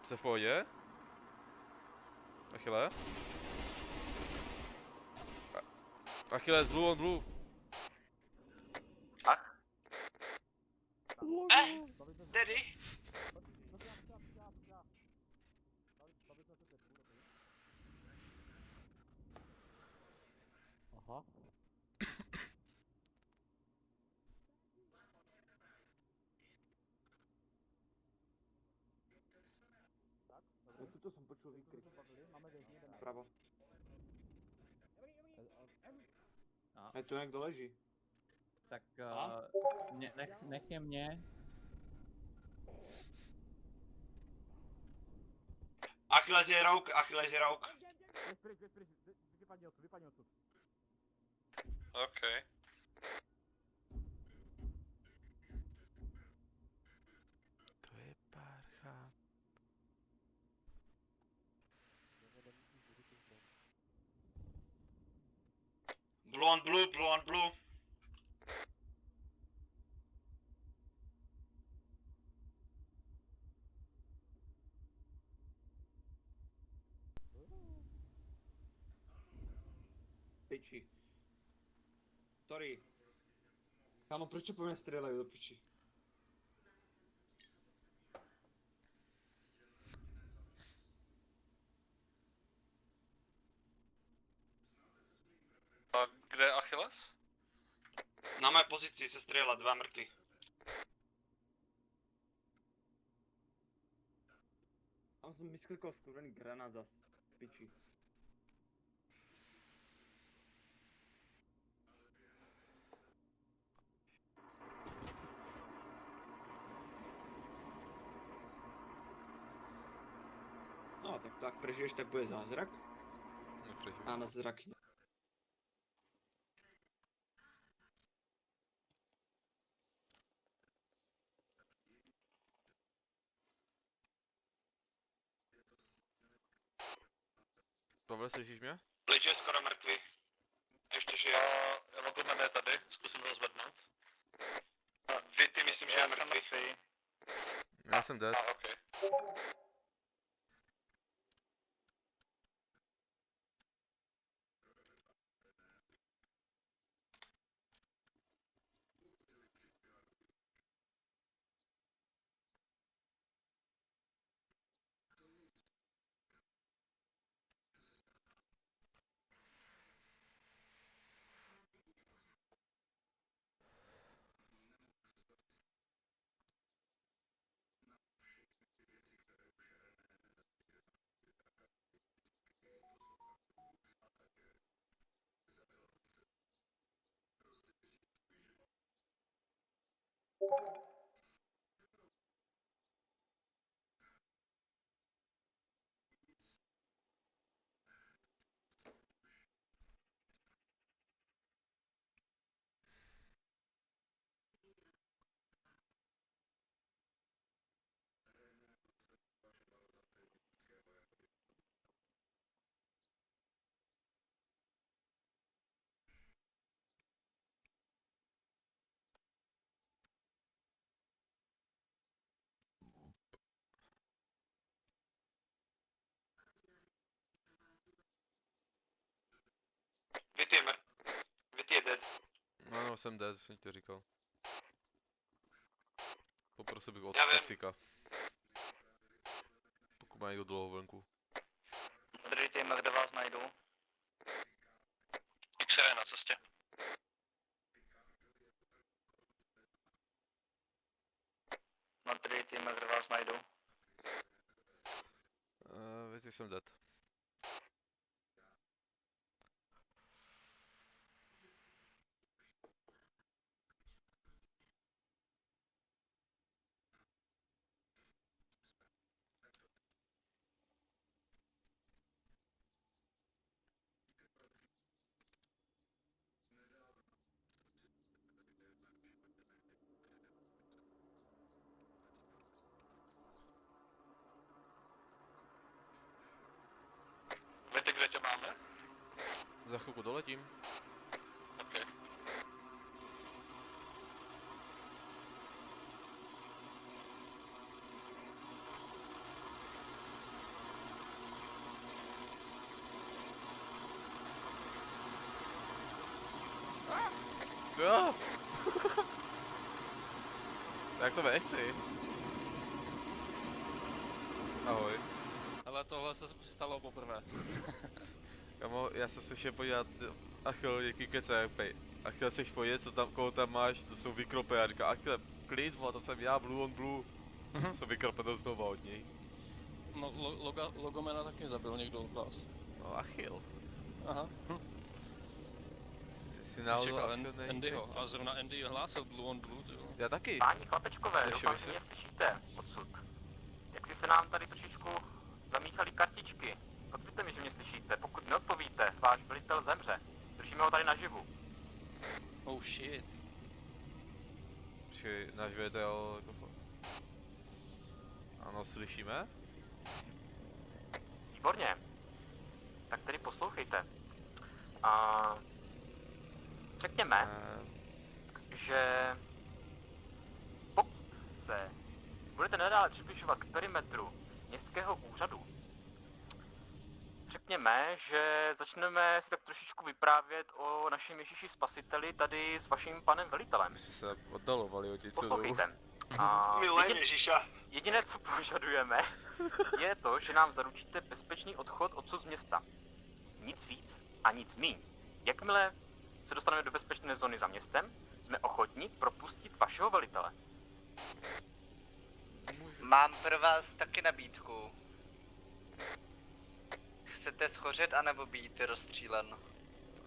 Jste v pohodě? Achille? Achille, blue on blue. Ach? Daddy? Aha. To jsem počul výkrik. Pravo. Je to jak doleží. Tak nech je mě. Achilles je rouk, Achilles je rouk. Vypadni odsud. OK. To je parcha. Blue on blue, blue on blue. Piči. Sorry. Kámo, proč po mě střílejí do piči? A kde je Achilles? Na mé pozici se střílela, 2 mrtví. Tam jsem vysklikal skurvený granát zas. Piči. No, tak prežiješ, tak bude zázrak. Nepřežiju. A na zrak ne. Pavel, slyšíš mě? Lič je skoro mrtvý. Ještě žije. Logo je tady, zkusím ho zvednout. Ty myslím, že je mrtvý. Já jsem dead. OK. Vity je dead. No, jsem dead, jsem ti to říkal. Poprosil bych od Já vím. toxika. Pokud má někdo dlouho venku. Modrý tým, kde vás najdu? X-ray na cestě. Modrý tým, kde vás najdu? Víte, jsem dead. Víte, kde tě máme? Za chvilku doletím. Okay. Jo! Tak to nechci. Ahoj. Ale tohle se stalo poprvé. Kamo, já jsem se šel podívat, Achil, jaký kece, pej. A chtěl jsi podívat, co tam, koho tam máš, to jsou vykropy, a říká, Achil, klid, vole, to jsem já, Blue on Blue. Jsou vykropenou znova od něj. No, Logomena taky zabil někdo od vás. No, Achil. Aha. Jestli náhodou Čekal Achil není Andyho, a zrovna Andy hlásil Blue on Blue, jo. Já taky. Páni chlapečkové, Slyšeli doufám, že jsi? mě slyšíte odsud. Jak si se nám tady trošičku zamíchaly kartičky. Odpověďte mi, že mě slyšíte. Pokud neodpovíte, váš velitel zemře. Držíme ho tady naživu. Oh shit. Počkej, náš věděl, jako ano, slyšíme? Výborně. Tak tedy poslouchejte. A řekněme, že pokud se budete nadále přibližovat k perimetru městského úřadu, řekněme, že začneme si tak trošičku vyprávět o našem Ježíši Spasiteli tady s vaším panem velitelem. Jsme se oddalovali od těch Poslouchejte. A Milujem Ježíša. jediné, co požadujeme, je to, že nám zaručíte bezpečný odchod odsud z města. Nic víc a nic míň. Jakmile se dostaneme do bezpečné zóny za městem, jsme ochotni propustit vašeho velitele. Mám pro vás taky nabídku. Chcete schořet anebo být rozstřílen?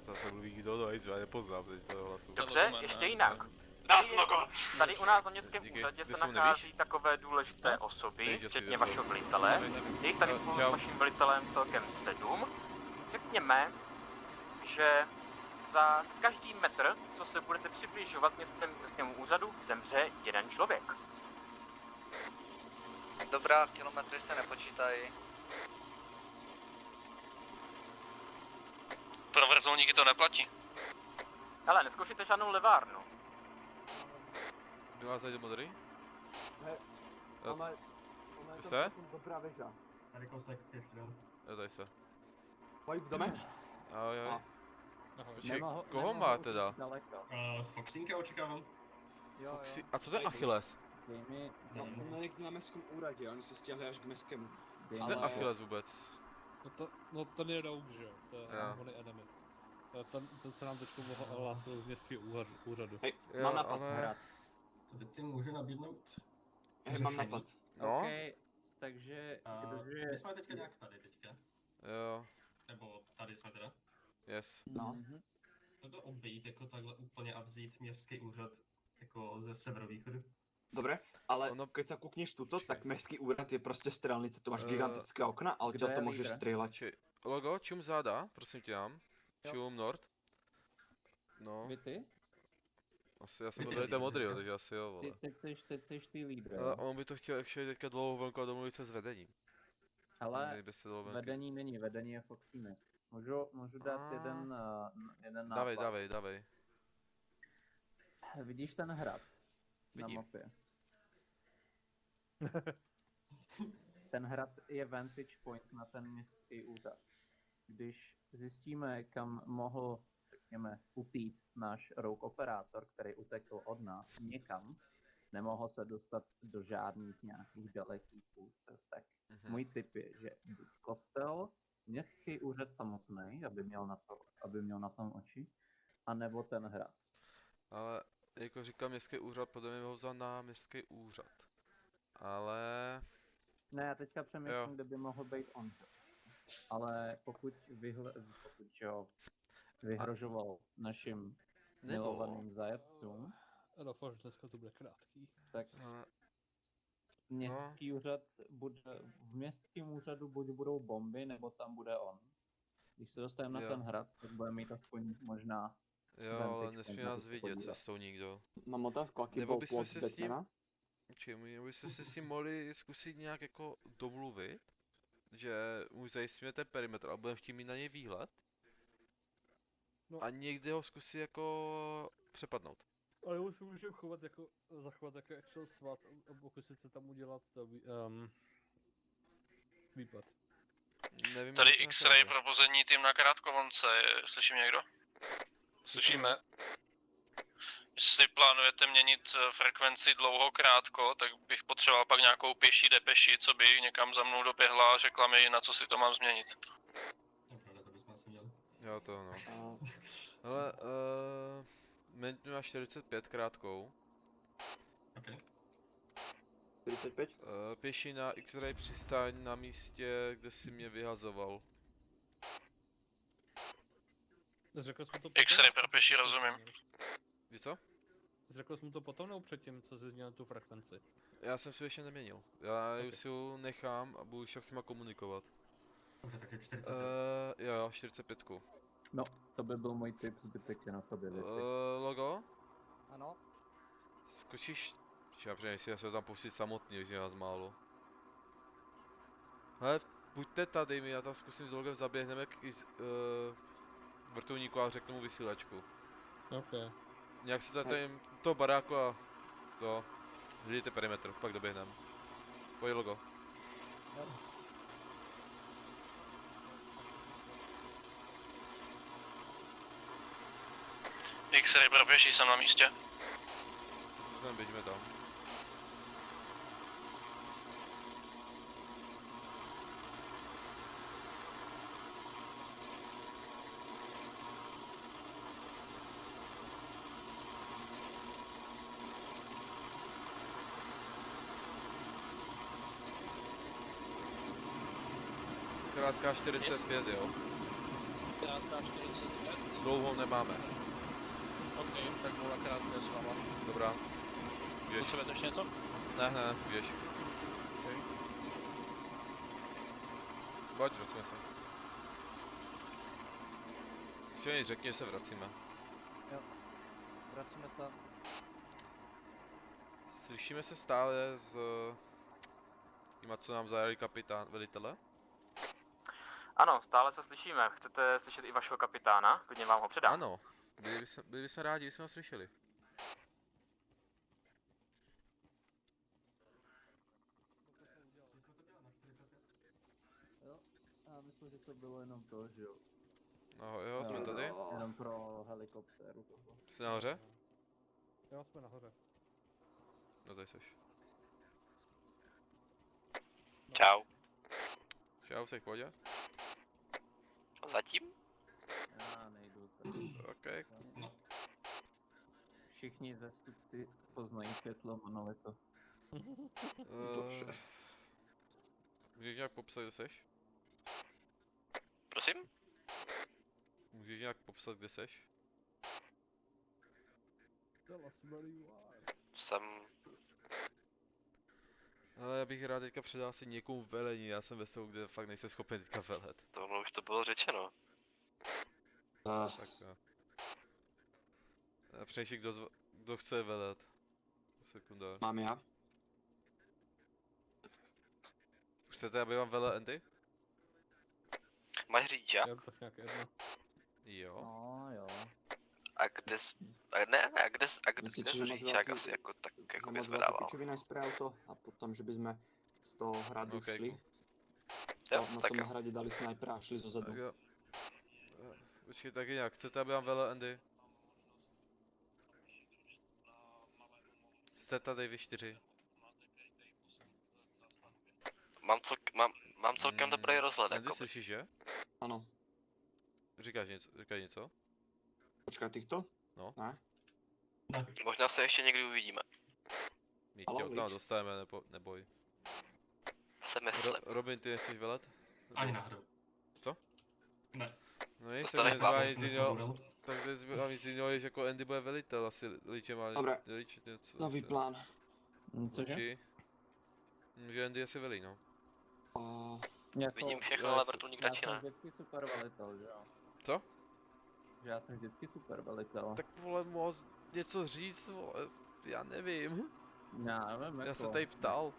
Zase mluví kdo do Ace, já nepoznám teď toho hlasu. Dobře, ještě jinak. Tady u nás na městském Díky. úřadě se Vy se nachází takové důležité osoby, Nevíš, že včetně jsi vašeho velitele. Je jich tady spolu s vaším velitelem celkem 7. Řekněme, že za každý metr, co se budete přibližovat městskému úřadu, zemře jeden člověk. Dobrá, kilometry se nepočítají. Pro vrtulníky to neplatí. Hele, neskoušejte žádnou levárnu. Do vás zajde modrý? Máme se? dobrá věža. Tady kousek ještě dál. Jo, tady se. Pojď, jdeme? Ahoj, ahoj. Ahoj. Počkej, koho má teda? Foxínka očekávám. A co ten Achilles? No, on je na městském úradě, oni se stěhli až k městskému. Co ten Achilles vůbec? No ten je Rogue, že jo? To je Jo. on je enemy. Ten se nám teďko hlásil z městského úřadu. Hej, Jo, mám napad. ale- To ty můžu nabídnout? Hej, mám napad. No? OK, takže... protože... My jsme teďka nějak tady teďka. Jo, Nebo tady jsme teda. yes. No. Toto obejít jako takhle úplně a vzít městský úřad jako ze severovýchodu. Dobre, ale keď sa kukneš tuto, tak městský úrad je prostě strelný, to máš gigantické okna, ale Kde odtiaľ to je můžeš lídr? střílet. Logo, čum záda, prosím tě nám. Čum Nord. No, Vy ty? asi já jsem Vy ty byl ten lídr, modrý, jo? takže asi jo, vole. Teď seš ty lídr, Ale jo? on by to chtěl ještě teďka dlouho venku a domluvit se s vedením. Ale Nejde se dlouho venky. vedení není, vedení je Foxínek. Můžu dát jeden nápad. Dávej. Vidíš ten hrad na Vidím. mapě? Ten hrad je vantage point na ten městský úřad. Když zjistíme, kam mohl řekněme, utíct náš rogue operátor, který utekl od nás někam, nemohl se dostat do žádných nějakých dalekých ústev, tak můj tip je, že buď kostel, městský úřad samotný, aby měl na tom oči, anebo ten hrad. Ale jako říkám městský úřad, podle mě ho vzal na městský úřad. Ale... Ne, já teďka přemýšlím, kde by mohl být on. Ale pokud vyhrožoval našim milovaným zajatcům, doufám, že dneska to bude krátký. tak městský úřad v městském úřadu buď budou bomby, nebo tam bude on. Když se dostaneme na ten hrad, tak bude mít aspoň možná... Jo, ale nesmí nás vidět cestou nikdo. Mám otázku, jaký Nebo byl bychom plot se s tím... Batmana? Nebo bychom se s tím mohli zkusit nějak jako domluvit, že mu zajistíme ten perimetr a budeme chtít mít na něj výhled. No. A někdy ho zkusit jako přepadnout. Ale už můžeme zachovat jako actual SWAT a pokusit se tam udělat to výpad. Nevím, Tady jestli X-ray nechápu. provození tým na krátkovonce, slyší mě někdo? Slyšíme. Jestli plánujete měnit frekvenci dlouho krátko, tak bych potřeboval pak nějakou pěší depeši, co by někam za mnou doběhla a řekla mi, na co si to mám změnit. Pravda, to bychom asi měli. Jo, to no. Ale, Mint má 45 krátkou. Okay. 45? Pěší na X-ray přistaň na místě, kde si mě vyhazoval. Řekl jsi mu to X-ray pro pěší, rozumím. Víš co? Řekl jsi mu to potom nebo předtím, co jsi změnil tu frekvenci? Já jsem si ještě neměnil. Já Ok. si ho nechám a budu však s nima komunikovat. Dobře, takže 45. Jo, 45. No, to by byl můj tip, zbytek je na tobě. Logo? Ano. Skočíš... Já přemýšlím, já se ho tam pustit samotný, když je nás málo. Hele, buďte tady, já tam zkusím s Logem zaběhneme k vrtulníku a řeknu mu vysílačku. OK. Nějak se tady to baráku a to... Hlídejte perimetr, pak doběhneme. Pojď Logo. X-ray pro pěší, jsem na místě. Běžíme tam. Krátká 45, jo. Krátká 45. Dlouhou nemáme. OK, tak budu na krátké s váma. Dobrá. Běž. Potřebujete ještě něco? Ne, běž. Pojď, vracíme se. Ještě mi řekni, že se vracíme. Jo. Vracíme se. Slyšíme se stále s těma, co nám zajali velitele? Ano, stále se slyšíme. Chcete slyšet i vašeho kapitána? Klidně vám ho předám. Ano. Byli bychom rádi, kdybychom ho slyšeli. Jo, já myslím, že to bylo jenom to, že jo. No jo, jsme tady. Jenom pro helikoptéru toho. Jsi nahoře? Jo, jsme nahoře. No tady seš. Čau. Čau, jsi v pohodě? Zatím? Já nejdu tady. OK. Všichni zastupci poznají světlo monolitu. Můžeš nějak popsat, kde seš? Prosím? Můžeš nějak popsat, kde seš? Jsem... Ale já bych rád teďka předal si někomu velení, já jsem ve stavu, kde fakt nejsem schopen teďka velet. Tohle už to bylo řečeno. Tak jo. Přemýšlím, kdo chce velet. Sekunda. Mám já? Chcete, aby vám velel Andy? Máš řidiče? Jo, tak nějak jedno. Jo. No jo. A kde jsi... a kde Myslíte, jsi že moc řidičák velký- asi jako tak jako Za bys moc velký vydával? pičovina z auto a potom, že bychom z toho hradu Okay, šli. Jo, A na tak tom jo. hradě dali snajpera a šli zozadu. Tak jo. Počkej, taky nějak, chcete, aby vám velel Andy? Jste tady vy 4. Mám celkem dobrý rozhled, Andy, jakoby. slyšíš, že? Ano. Říkáš něco? Počkej, týchto? No. Ne? Možná se ještě někdy uvidíme. My Halo, tě od tam Líč. dostaneme, neboj. Se myslím. Robin, ty nechceš velet? Ani náhodou. Co? Ne. No nic, Dostaneš tak nezbývá vás, nic jiného, tak nezbývá nic jiného, než jako Andy bude velitel, asi Líče má Dobré. Líč něco. Nový asi. plán. Cože? Určitě. Že Andy asi velí, no. Jako, Vidím všechno, já ale jsem- vrtulník já radši jsem ne. vždycky super velitel, že jo? Co? Že já jsem vždycky super velitel. Tak vole, mohl něco říct, vole, já nevím. Já nevím, jako... Já se tady ptal.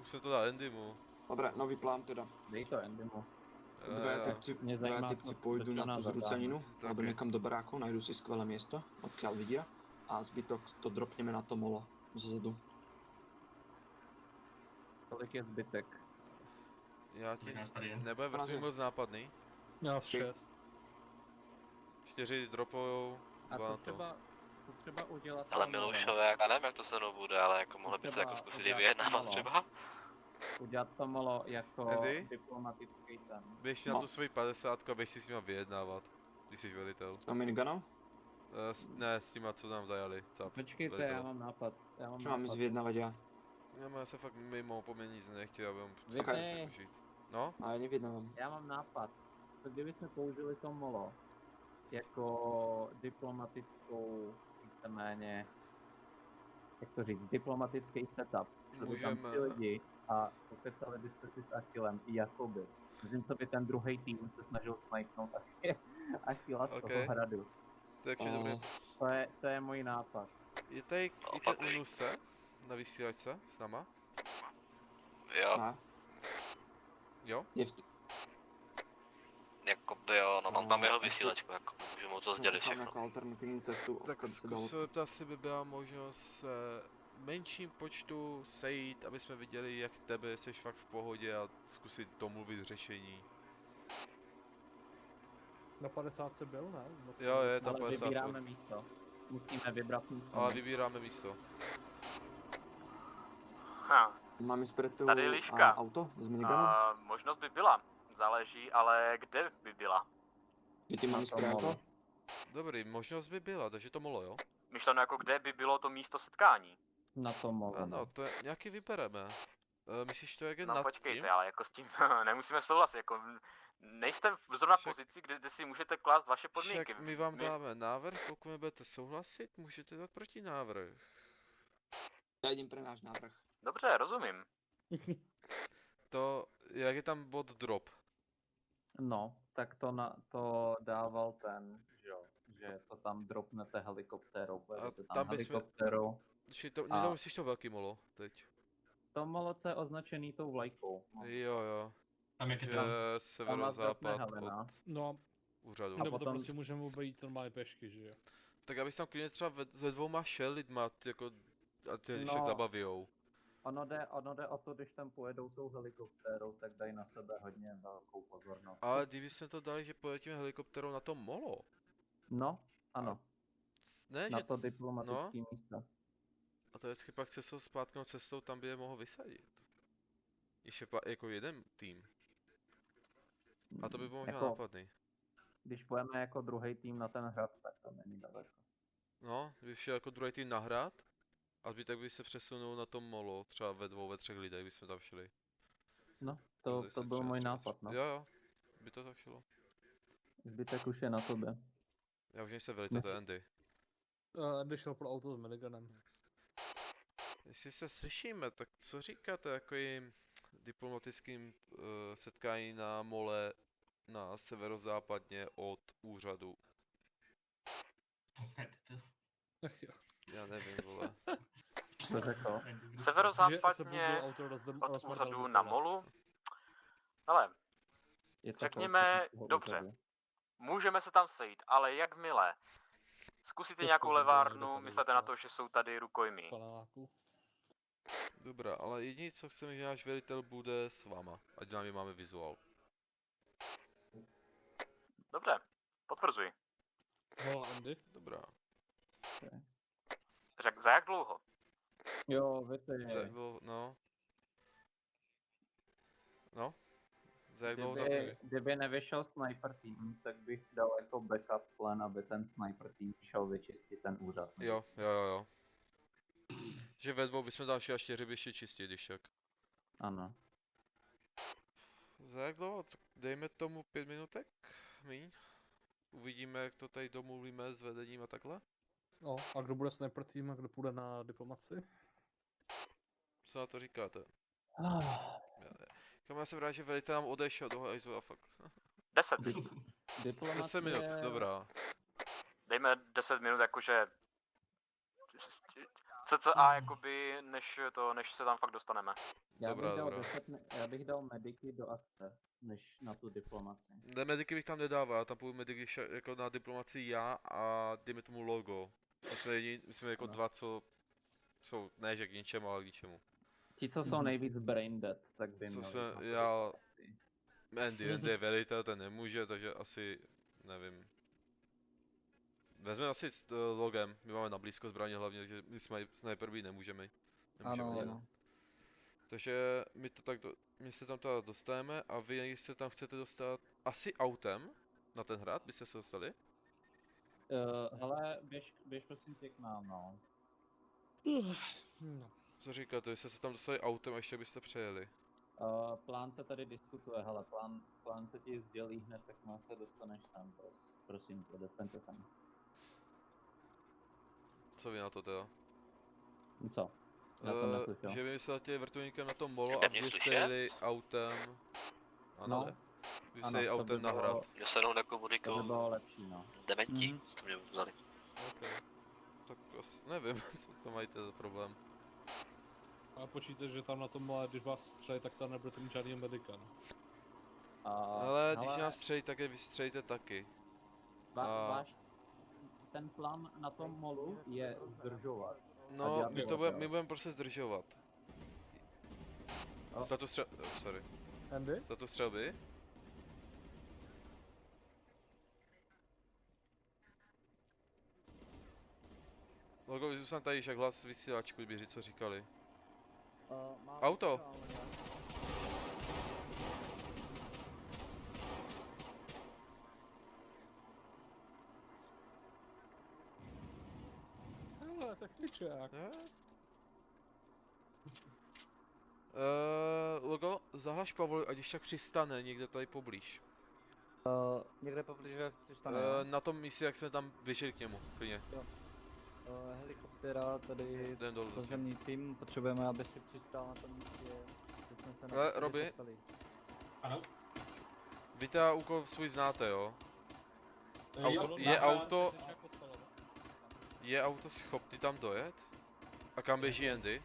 Už jsem to dal Andymu. Dobré, nový plán teda. Dej to Andymu. Mě Dva zajímá, typci co půjdu na nás tu zatáhne. zruceninu, alebo Ok. někam do baráku, najdu si skvělé město, odkiaľ vidia, a zbytok to dropneme na to molo zozadu. Kolik je zbytek? Já ti Kolik nás tady je? nebude vrtulník moc nápadný. Já 6. 4 dropujou, A 2 na co to. třeba udělat? Ale tam, Milušové, já nevím, jak to se mnou bude, ale jako mohli by se jako Třeba zkusit udělat i vyjednávat malo. třeba. Udělat to malo jako Andy? diplomatický ten. Běž na No. tu svoji 50 a běž si s nima vyjednávat, když jsi velitel. S miniganou? Ne, s těma, co nám zajali. Cap, Počkejte, velitel. já mám nápad. Čo mám ísť vyjednávať ja? Já se fakt mimo, po mně nic nechtěl, abych Vy si ne. musel užít. No? A ja nevyjednávam. Já mám nápad. Co kdyby jsme použili to molo jako diplomatickou, víceméně, jak to říct, diplomatický setup. Byli tam 3 lidi a pokecali byste si s Achillem i jakoby. Zatímco by ten druhý tým se snažil smajknout Achilla z toho Ok. hradu. Takže dobré. To je můj nápad. Je tady i ten Unuse na vysílačce s náma? Jo, Ne? Jo? Je v jakoby jo, no mám A- tam jeho a co- vysílačku, jako můžu mu to sdělit Mám všechno. nějakou alternativní cestu, Tak aby se dalo. zkusil, to asi by byla možnost se menším počtu sejít, aby jsme viděli, jak tebe jsi fakt v pohodě a zkusit domluvit řešení. Na 50 byl, ne? Jo, je tam Ale 50 vybíráme furt. místo. Musíme vybrat místo. Ale vybíráme místo. Mám ísť pre tú Tady je liška. auto s miniganou? Možnost by byla. Záleží, ale kde by byla? Že ty mám ísť pre auto? Dobrý, možnost by byla, takže to molo, jo? Myšleno jako kde by bylo to místo setkání. Na to molo. Ano, to je, nějaký vybereme. Myslíš to, jak je No nad počkejte, tím? ale jako s tím nemusíme souhlasit, jako nejste zrovna v pozici, kde si můžete klást vaše podmínky. Však my vám dáme návrh, pokud mi budete souhlasit, můžete dát protinávrh. Ja idem pre náš návrh. Dobře, rozumím. To, jak je tam bod drop? No, tak to dával ten, že jo, že to tam dropnete helikoptérou, pojedete tam tam bychom- helikoptérou. To myslíš to velký molo, teď? To malo, co je označený tou vlajkou. No. Jo. Tam jak je Že tam? severozápad Helena. od No, úřadu. nebo to potom- prostě můžeme obejít normálně pešky, že jo? Tak abych tam klidně třeba se 2 šel lidma, jako, a ty když No. tak zabavijou. Ono jde o to, když tam pojedou tou helikoptérou, tak dají na sebe hodně velkou pozornost. Ale kdyby jsme to dali, že poletíme helikopterou na to molo. No, ano. Ne, Na že to c- diplomatický no, místo. a to je pak cestou zpátnou cestou, tam by je mohl vysadit. Ještě jako jeden tým. A to by bylo možná Jako- nápadný. Když pojeme jako druhý tým na ten hrad, tak to není daleko. No, kdyby šel jako druhý tým na hrad, a zbytek by se přesunul na tom molo, třeba ve 2, ve 3 lidech by jsme tam šli. No, to Zase byl můj nápad, no. Jo, by to tak šlo. Zbytek už je na tobě. Já už nejsem velitel, to je Andy. Andy šel pro auto s miniganem. Jestli se slyšíme, tak co říkáte jako jim diplomatickým setkání na mole na severozápadně od úřadu? Ach jo. Já nevím, vole. Co řekl? Severozápadně od úřadu na molu. Ale Je to řekněme, kousek toho dobře, úřadu. můžeme se tam sejít, ale jakmile zkusíte To nějakou by bylo levárnu, dobré, myslete na to, že jsou tady rukojmí. Paneláku. Dobrá, ale jediné, co chceme, že náš velitel bude s váma, ať nám máme vizuál. Dobře, Potvrzuji. Volá Andy. Dobrá. Řek, za jak dlouho? Jo, vy ty. No. No. Za jak dlouho tam Kdyby nevyšel sniper tým, tak bych dal jako backup plan, aby ten sniper tým šel vyčistit ten úřad. Jo. Že ve dvou bychom další a 4 by ještě čistit, když tak. Ano. Za jak dlouho? Tak dejme tomu 5 minutek? Míň. Uvidíme, jak to tady domluvíme s vedením a takhle. No, a kdo bude sniper tým a kdo půjde na diplomaci? Co na to říkáte? Kam já jsem rád, že velitel nám odešel do hajzlu a fakt. 10. 10 minut, dobrá. Dejme 10 minut, jakože... CCA, jakoby, než se tam fakt dostaneme. Já bych dal mediky do akce, než na tu diplomaci. Mediky bych tam nedával, tam půjdu mediky jako na diplomaci já a dejme tomu logo. My jsme jako dva, co jsou, ne že k ničemu, ale k ničemu. Ti, co jsou nejvíc brain dead, tak by měli. Andy je velitel, ten nemůže, takže asi, nevím. Vezmeme asi s logem, my máme na blízko zbraně hlavně, takže my sniper být nemůžeme. Ano. Takže my se tam teda dostaneme a vy se tam chcete dostat asi autem na ten hrad, byste se dostali? Hele, běž prosím tě k nám, no. Co říkáte, jestli se tam dostali autem a ještě byste přejeli? Plán se tady diskutuje, hele, plán se ti sdělí hned, tak se dostaneš sem, prosím tě, dostaňte sem. Co vy na to teda? Co? Já to neslyšel. Že vy se letěli vrtulníkem na to molo a vy jste jeli autem... Ano, ne? Vy jste jeli autem na hrad. Kdo se mnou nekomunikují? To by bylo lepší, no. Dementi, co mě vzali. Okay. Tak asi nevím, co to mají teda problém. A počítej, že tam na tom mole, když vás střelí, tak tam nebudete mít žádný medika, no. Ale když nás střelí, tak je vystřelíte taky. Ten plán na tom molu je zdržovat. No, my budeme prostě zdržovat. Status sorry. Andy? Status střelby? Logo, vyzvu tady však hlas vysílačku, kdyby říct, co říkali. Auto! Hele, tak ničák. Logo, zahlaš Pavlovi, ať tak přistane někde tady poblíž. Někde poblíž, jak přistane? Na tom místě, jak jsme tam běželi k němu, klidně. Helikoptéra, tady pozemní tým, potřebujeme, aby si přistál na tom místě. Robi, ano? vy teda úkol svůj znáte, jo? Je auto schopný tam dojet? A kam běží Andy?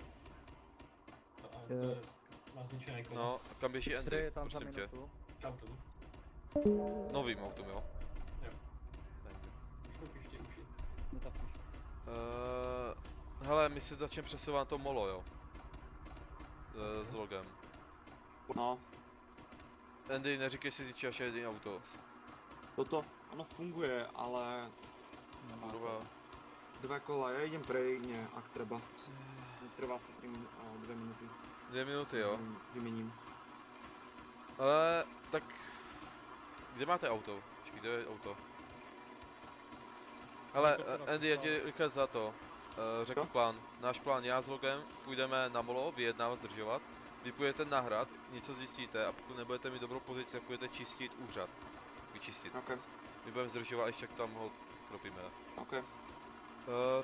No, a kam běží Andy, prosím tě? Novým autem, jo? Hele, my se začneme přesouvat na to molo, jo? S logem. No. Andy, neříkej si z ničeho až jediný auto. Ono funguje, ale... Kurva. 2 kola, já jdem prejně, ak treba. Trvá se 2 minuty. 2 minuty, jo? Vyměním. Ale, tak... Kde máte auto? Počkej, kde je auto? Hele, Andy, já ti rychle za to. Řeknu plán. Náš plán, já s logem půjdeme na molo, vyjednávat, zdržovat. Vy půjdete na hrad, něco zjistíte a pokud nebudete mít dobrou pozici, tak půjdete čistit úřad. Vyčistit. Okay. My budeme zdržovat, ještě jak tam ho kropíme. Okay.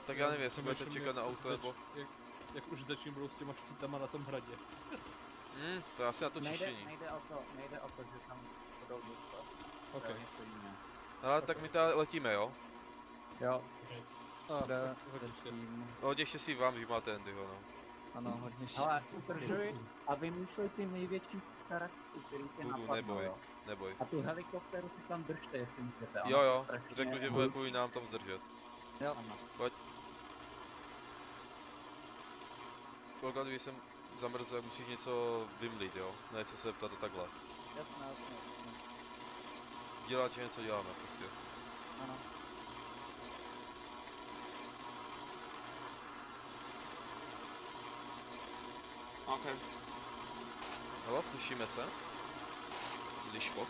Tak já nevím, jestli budete čekat na auto nebo... Jak užitečný budou s těma štítama na tom hradě. To je asi na to čištění. Nejde o to, že tam budou dostat. Okay. Ale tak my tady letíme, jo? Jo. Hodně štěstí vám, že máte Andyho, no. Ano, hodně štěstí. Ale udržuj a vymýšlej ty největší charaktery, který tě napadnou, jo. Neboj. A tu helikoptéru si tam držte, jestli můžete. Jo, řeknu, že bude kvůli nám tam zdržet. Jo. Pojď. Kolka, když jsem zamrzl, musíš něco vymlít, jo? Ne, co se zeptat to takhle. Jasně. Dělat, že něco děláme, prostě. Ano. OK. Halo, slyšíme se? Liško?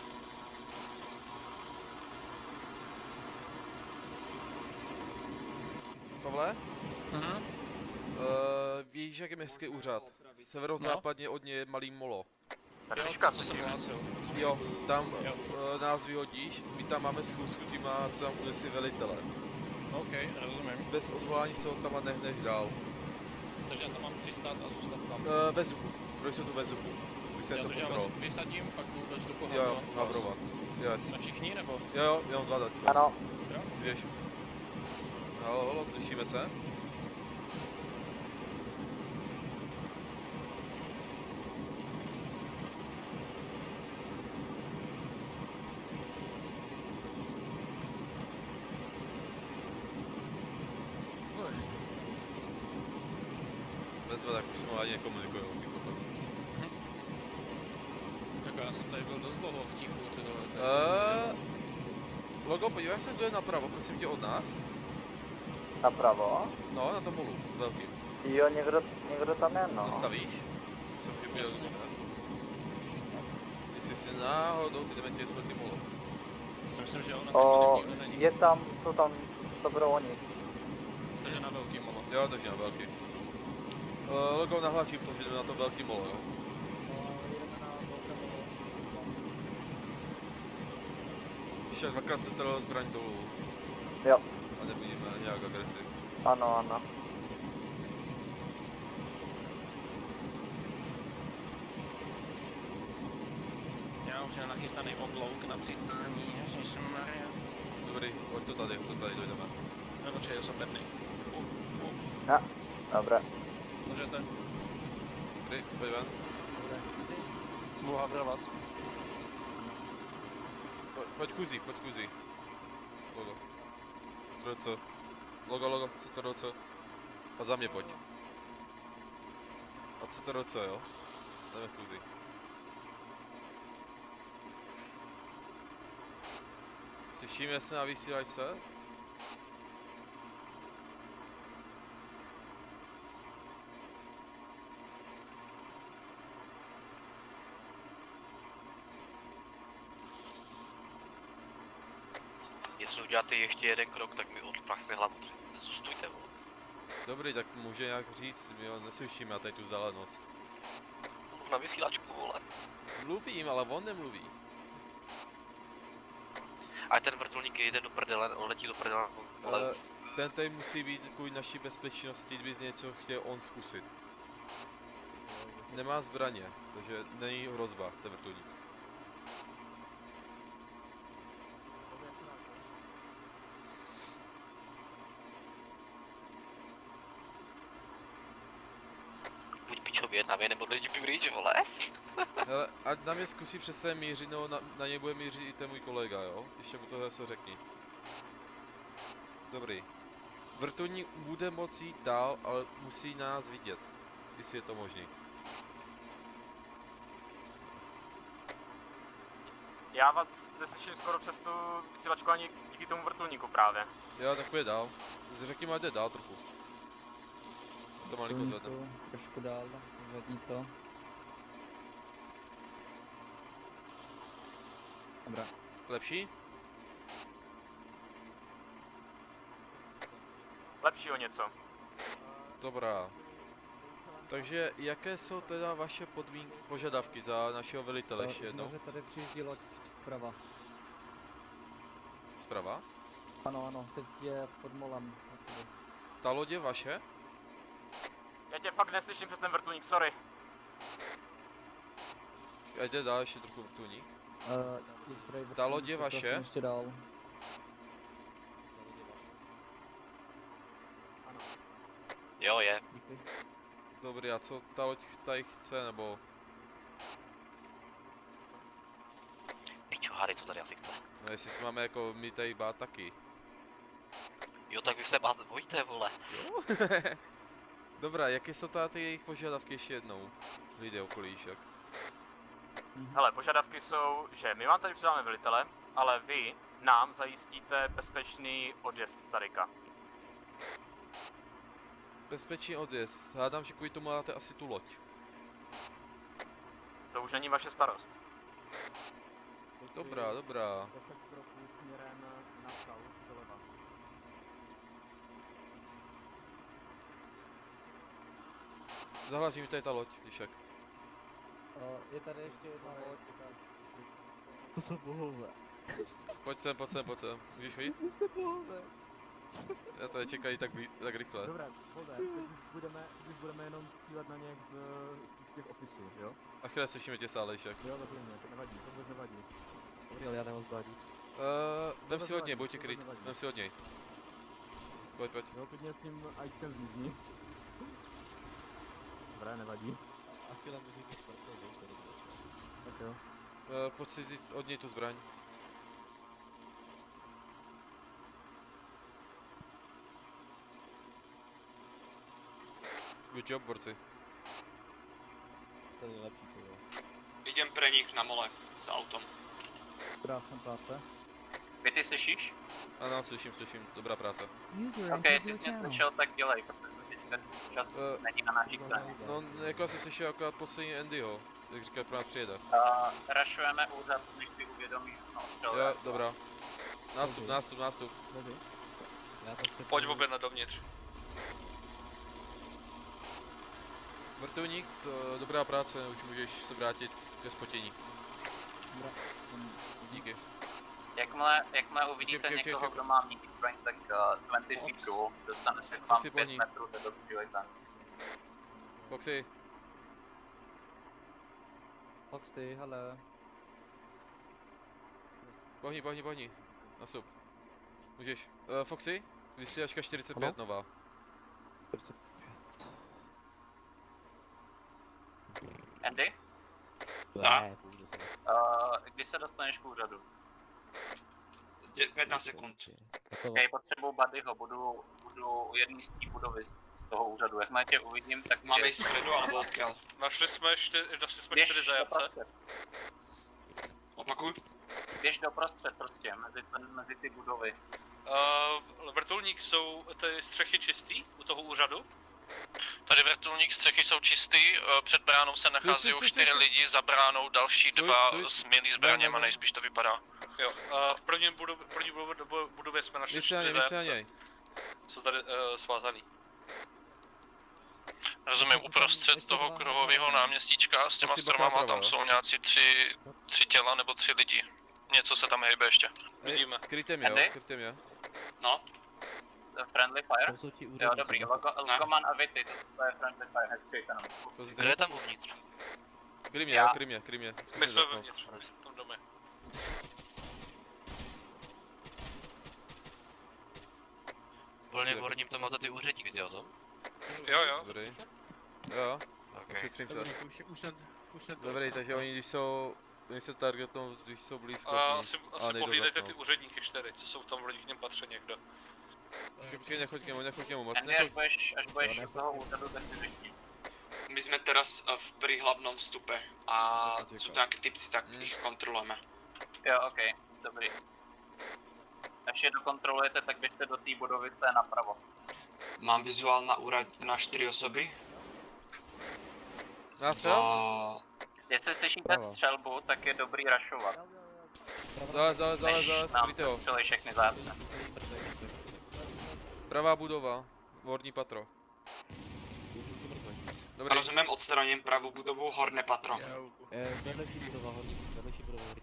Pavle? Víš, jak je městský úřad? Severozápadně od něj je malý molo. Tady Liška, Co jsem hlásil? Jo, tam nás vyhodíš, my tam máme schůzku těma, co tam unesli velitele. OK, rozumím. Bez odvolání se od tam nehneš dál. Takže já tam mám přistát a zůstat tam. Ve vzduchu, proč jsou tu ve vzduchu? Už jsem něco Takže já postaral. vás vysadím, pak jdu ve vzduchu Jo, havrovat. Yes. Na všichni, nebo? Jo, jenom dva dať. Ano. Jo? Běž. Halo, slyšíme se? Bezva, tak už jsme ani nekomunikujeme, ty kokos. Jako já jsem tady byl dost dlouho v tichu, ty dole. Logo, podívej se, kdo je napravo, prosím tě, od nás. Napravo? No, na tom molu, velký. Jo, někdo tam je, no. Nastavíš? Jsem chyběl z nich, jestli si náhodou ty dementě smrtný molo. Si myslím, že ona O, tam nikdo není. je tam, jsou tam dobrovolní. Takže na velký molo. Jo, takže na velký. Logo, nahláším to, že jdeme na to velký molo, jo. Ještě dvakrát se trhl zbraň dolů. Jo. A nebudeme nějak agresiv. Ano, ano. Já už mám nachystaný oblouk na přistání, ježišmarja. Dobrý, hoď to tady dojdeme. Nebo či jsem bedný. Ja, dobré. Můžete? Dobrý, pojď ven. Mohu havrovat. Pojď kuzí. Logo. CTRL-C. Logo, CTRL-C. A za mě pojď. A CTRL-C, jo? Jdeme kuzí. Slyšíme se na vysílačce? Jestli uděláte ještě jeden krok, tak mi odpraxme hlavu. Zůstujte, vole. Dobrý, tak může nějak říct, my ho neslyšíme a teď tu zelenost. Na vysílačku, vole. Mluvím, ale on nemluví. A ten vrtulník jde do prdele, on letí do prdele. Ale... Ten tady musí být kvůli naší bezpečnosti, kdyby z něco chtěl on zkusit. Nemá zbraně, takže není hrozba, ten vrtulník. Buď pičově jednavě, nebo lidi pryč, vole. Hele, ať na mě zkusí přesně mířit, no na ně bude mířit i ten můj kolega, jo? Ještě mu tohle se řekni. Dobrý. Vrtulník bude moci jít dál, ale musí nás vidět. Jestli je to možný. Já vás neslyším skoro přes tu vysílačku ani díky tomu vrtulníku právě. Jo, tak půjde dál. Řekni mu, jde dál trochu. To malinko zvedne. Trošku dál, zvedni to. Dobrá. Lepší? Lepší o něco. Dobrá. Takže jaké jsou teda vaše požadavky za našeho velitele ještě jednou? Že tady přijíždí loď zprava. Zprava? Ano, teď je pod molem. Ta loď je vaše? Já tě fakt neslyším přes ten vrtulník, sorry. A jde dál ještě trochu vrtulník. Ta loď je vaše? Ještě dál. Jo, je. Díky. Dobrý, a co ta loď tady chce, nebo? Pičo, Harry, co tady asi chce? No jestli se máme jako my tady bát taky. Jo, tak vy se bát bojíte, vole. Jo? Dobrá, jaké jsou tady ty jejich požadavky ještě jednou? Lidé okolíšek. Hele, požadavky jsou, že my vám tady přidáme velitele, ale vy nám zajistíte bezpečný odjezd z Tarika. Bezpečný odjezd. Hádám, že kvůli tomu máte asi tu loď. To už není vaše starost. Dobrá, dobrá. 10 kroků směrem na south doleva. Zahlasím, že tady je ta loď, Lišek. Je tady ještě jedna loď. To jsou bohové. Pojď sem. Můžeš jít? Vy jste bohové. Já tady čekají tak rychle. Dobré, Holder, teď už budeme jenom střílet na něch z těch ofisů, jo? Achille, slyšíme tě stále, Lišek. Jo, dobrý, to nevadí, to vůbec nevadí. Dobrý, ale já nemoc badit. Vem si od něj, buď tě kryt. Vem si od něj. Pojď. Jo, klidně s tím ajčkem zmizní. Dobré, nevadí. Achille může být sportový, Tak jo. Pojď si vzít od něj tu zbraň. Good job, borci. To je lepší, to jo. Idem pre nich na mole s autom. Krásná práce. Vy ty slyšíš? Ano, slyším, dobrá práce. User Ok, entered jestli your jsi mě channel. slyšel, tak dělej, protože teďka čas není na naší straně. No, jako já jsem slyšel akorát poslední Andyho, jak říkal, pro nás přijede. Rašujeme úřad, než si uvědomíš, no, Jo, dobrá. Nástup. Pojď objednat dovnitř. Vrtulník, dobrá práce, už můžeš se vrátit ke spotění. Díky. Jakmile uvidíte Ček. někoho, kdo má mít zbraň, tak 20 feet through, dostane se k vám 5 metrů, to dobře tam. Foxy. Foxy, hele. Pohni. Nastup. Můžeš. Foxy, vysílačka 45 nová. Andy? Tak. Kdy se dostaneš k úřadu? 15 sekund. Ok, potřebuji Buddyho, budu u jedné z té budovy z toho úřadu. Jakmile tě uvidím, tak... Máme jít zpředu, alebo odkiaľ? Našli jsme 4 zajatce. Opakuj. Běž doprostřed prostě, mezi ty budovy. Vrtulník, jsou ty střechy čistý u toho úřadu? Tady vrtulník, střechy jsou čistý, před bránou se nachází už 4 lidi, za bránou další 2 s milý zbraněma, nejspíš to vypadá. Jo, v první budově jsme našli 4 zajatce. Jsou tady svázaný. Rozumím, uprostřed toho kruhového náměstíčka s těma stromama, tam jsou nějací 3 těla nebo 3 lidi. Něco se tam hejbe ještě. Vidíme. Krytem je. No. Friendly fire? Tam jsou ti Jo, úředníci. dobrý, Logoman a Vity, to je friendly fire, hezky jenom. Kdo je tam uvnitř? Krymě. My jsme vevnitř, v tom domě. Volně vorním to máte ty úředníky, o tom? Jo. Dobrý. Jo. Okay. Ošetřím se. Dobrý, takže oni se targetou, když jsou blízko. Asi pohlídejte ty úředníky 4, co jsou tam v rodinním patře někde. Počkej, nechoď k němu moc. Andy, až budeš u toho úřadu, tak si řekni. My jsme teraz pri hlavnom vstupe a jsou tam nějaké typci, tak ich kontrolujeme. Jo, ok, dobrý. Až je dokontrolujete, tak běžte do té budovy, co je napravo. Mám vizuál na úrad na 4 osoby. Nástřel? Jestli slyšíte střelbu, tak je dobrý rašovat. Zalez, skryte ho. Střelej všechny zájemce. Pravá budova, horní patro. Dobrý. Rozumím, odstraním pravou budovu, horné patro. Vedlejší budova, horní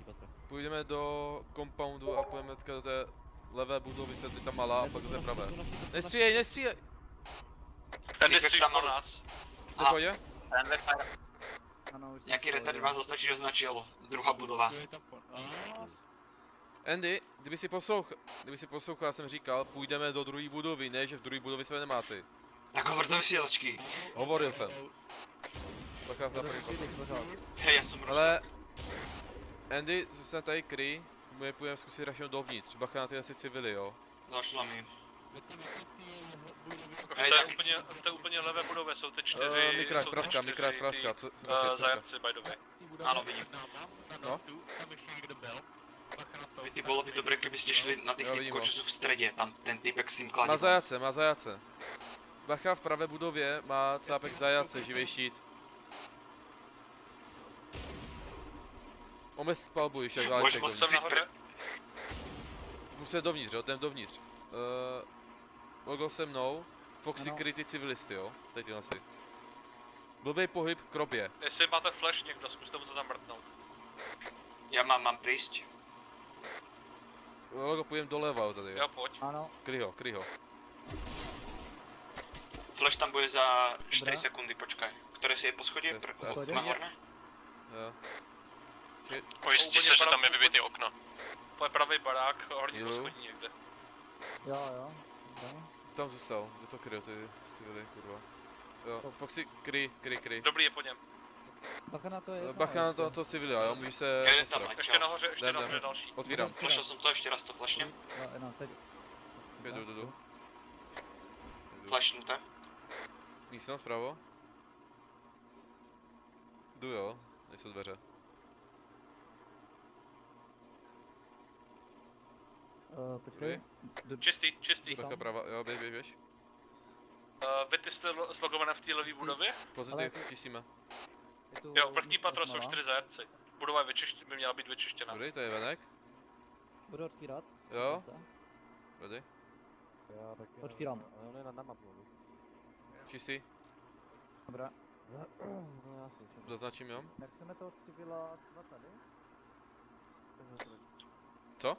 patro. Půjdeme do compoundu a půjdeme do té levé budovy, se tam malá a pak do té pravé. Nestřílej! Andy, stříš po nás. Co pojde? Friendly fire. Nějaký retard vás dostačí označil, druhá budova. Andy, kdyby si poslouchal, já jsem říkal, půjdeme do druhé budovy, ne, že v druhé budově jsme nemáci. Tak hovor do vysílačky. Hovoril jsem. Bacha na první Hej, já jsem ale Andy, zůstane tady kryj, my půjdeme zkusit rašnout dovnitř, bacha na ty asi civily, jo. Zašla mi. V té úplně levé budově jsou ty čtyři, Mikrák, jsou ty praska, čtyři mikrák, ty, praska, co naše zajatci, by the way. Ano, vidím. No, Vy bylo by dobré, kdybyste šli na těch Jo, vidím typků, ho. že jsou v středě, tam ten typek s tím má kladivem. zajace, má zajace. Bacha v pravé budově má cápek zajace, živý štít. Omez palbu, když jak váleček Můžu dovnitř. moc nahoře? Musí dovnitř, jo, jdem dovnitř. Logo se mnou, Foxy Ano. kryty civilisty, jo, teď na si. Blbej pohyb k robě. Jestli máte flash někdo, zkuste mu to tam mrtnout. Já mám prísť. Logo, půjdem doleva, jo, tady, Jo, jo. pojď. Ano, Kryj ho. Flash tam bude za 4 Dobrá. sekundy, počkaj. Ktoré si je po schodě? Asi. Nahorné? Jo. Ujistí se, že tam je vybitý okno. To je pravý barák, horní Jo. poschodí někde. jo. Dobrá. Tam zůstal, kdo to kryl, ty civily, kurva. Jo, Foxy, kryj. Dobrý je po něm. Bacha na to je. Bacha na to civila, jo, můžeš se Jeden tam, postarat. Ještě nahoře, Jdem. další. Otvírám. Flashil jsem to, ještě raz to flashnem. Jo, no, teď. Jdu. Flashnuté. Místnost vpravo. Jdu jo, nejsou dveře. Počkej. Čistý. Bacha prava, jo, běž. Vy ty jste slogované v té levé budově? Pozitiv, čistíme. Jo, vrchní patro jsou 4 zajatci. Budova je by měla být vyčištěna. Dobrý, to je venek. Budu otvírat. Jo. Ready? Já taky. Otvírám. On je na mapu. Čistý. Dobrá. No jasně. Zaznačím, jo. Nechceme toho civila třeba tady? Co?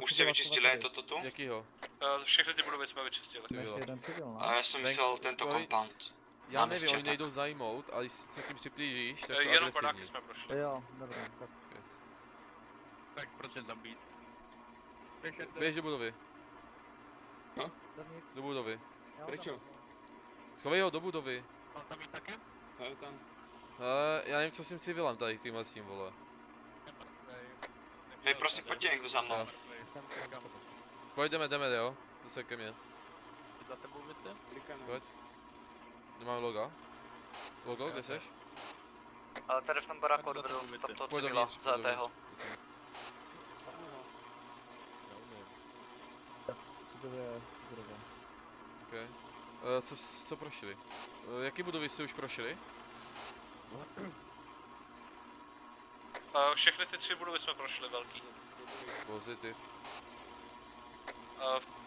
Už jste vyčistili, je to tu? Jakýho? Všechny ty budovy jsme vyčistili. Civila. Jeden civil, no. A já jsem myslel tento compound. Já Máme nevím, z oni chata. nejdou zajmout, ale když se tím přiblížíš, tak jsou Jenom baráky agresivní. jsme prošli. Jo, dobré, tak. Tak prostě zabít. Běž do budovy. Dovnitř. Do budovy. Jo, Prečo? tam. Schovej ho do budovy. Mám tam jít také? Jo, tam. Já nevím, co s tím civilem tady, tímhle s tím, vole. Hej, prosím, pojďte někdo za mnou. Jo. Pojď, jdeme, jo. Zase ke mně. Za tebou víte? Pojď. Nemáme loga. Logo, kde seš? Ale tady v tom baráku odvedl jsem tam toho Pojď civila, dovnitř, zajatého. Civilové budově. Okay. Co prošli? Jaký budovy jste už prošli? Všechny ty 3 budovy jsme prošli velký. Pozitiv.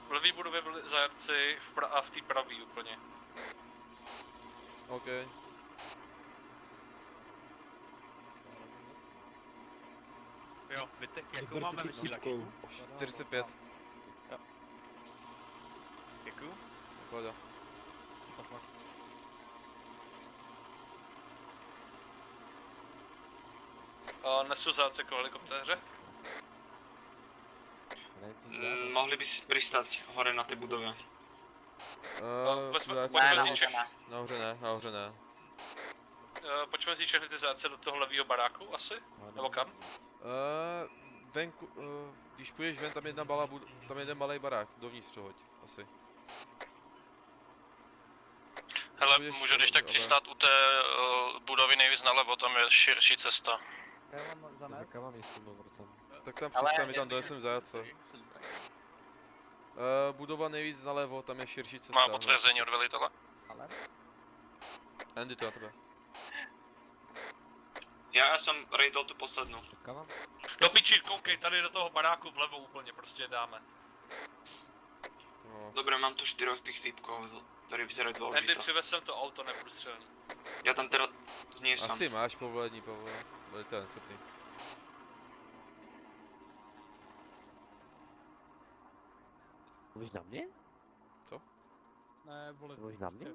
V levé budově byli zajatci a v té pravý úplně. OK. Jo, víte, jakou máme vysílačku? 45. Jakou? Pohoda. Nesu zajatce k helikoptéře. Mohli bys přistát hore na té budově. Nahoře ne. Pojďme vzít všechny ty zajatce do toho levého baráku asi? Nebo kam? Venku, když půjdeš ven, tam tam je jeden malý barák, dovnitř přehoď, asi. Hele, Půjdeš můžu když tak ale- přistát u té budovy nejvíc nalevo, tam je širší cesta. Já mám za Jaká mám jistý vrcem. Tak tam přistaň, my tam dojesem zajatce. Budova nejvíc nalevo, tam je širší cesta. Má potvrzení od velitele? Ale? Andy, to na tebe. Já jsem raidal tu poslednou. Do piči, koukej, tady do toho baráku vlevo úplně prostě dáme. No. Dobré, mám tu 4 těch typků, který vyzerají Andy, dloužito. přivez sem to auto neprůstřelný. Já tam teda z něj sám. Asi máš povolení, Pavle. Velitel neschopný. Mluvíš na mě? Co? Ne, vole. Mluvíš na mě?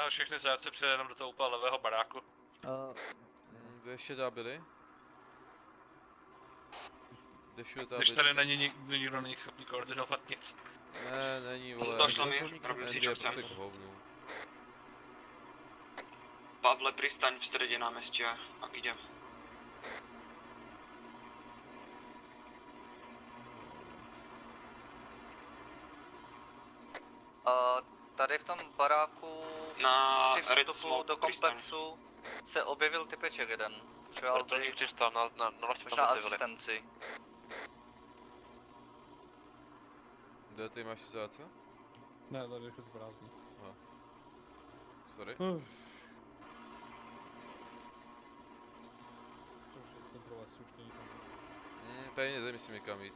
Všechny zajatce přijedeme do toho úplně levého baráku. Kde ještě dá byli? Kde všude dá Když byli? tady není nikdo není schopný koordinovat nic. Ne, není, vole. Došlo mi, robím si, Andy čo je chcem. prostě k hovnu. Pavle, pristaň v středě náměstí a idem. Tady v tom baráku Na při Red vstupu Smoke do přístaň. komplexu se objevil typeček jeden. Přijal Vrtulník přistál na loď možná tam civily. asistenci. Kde ty máš situace? Ne, tady je všechno prázdný. Sorry. To už je zkontrolovat slušně tam. Tady nemyslím někam jít.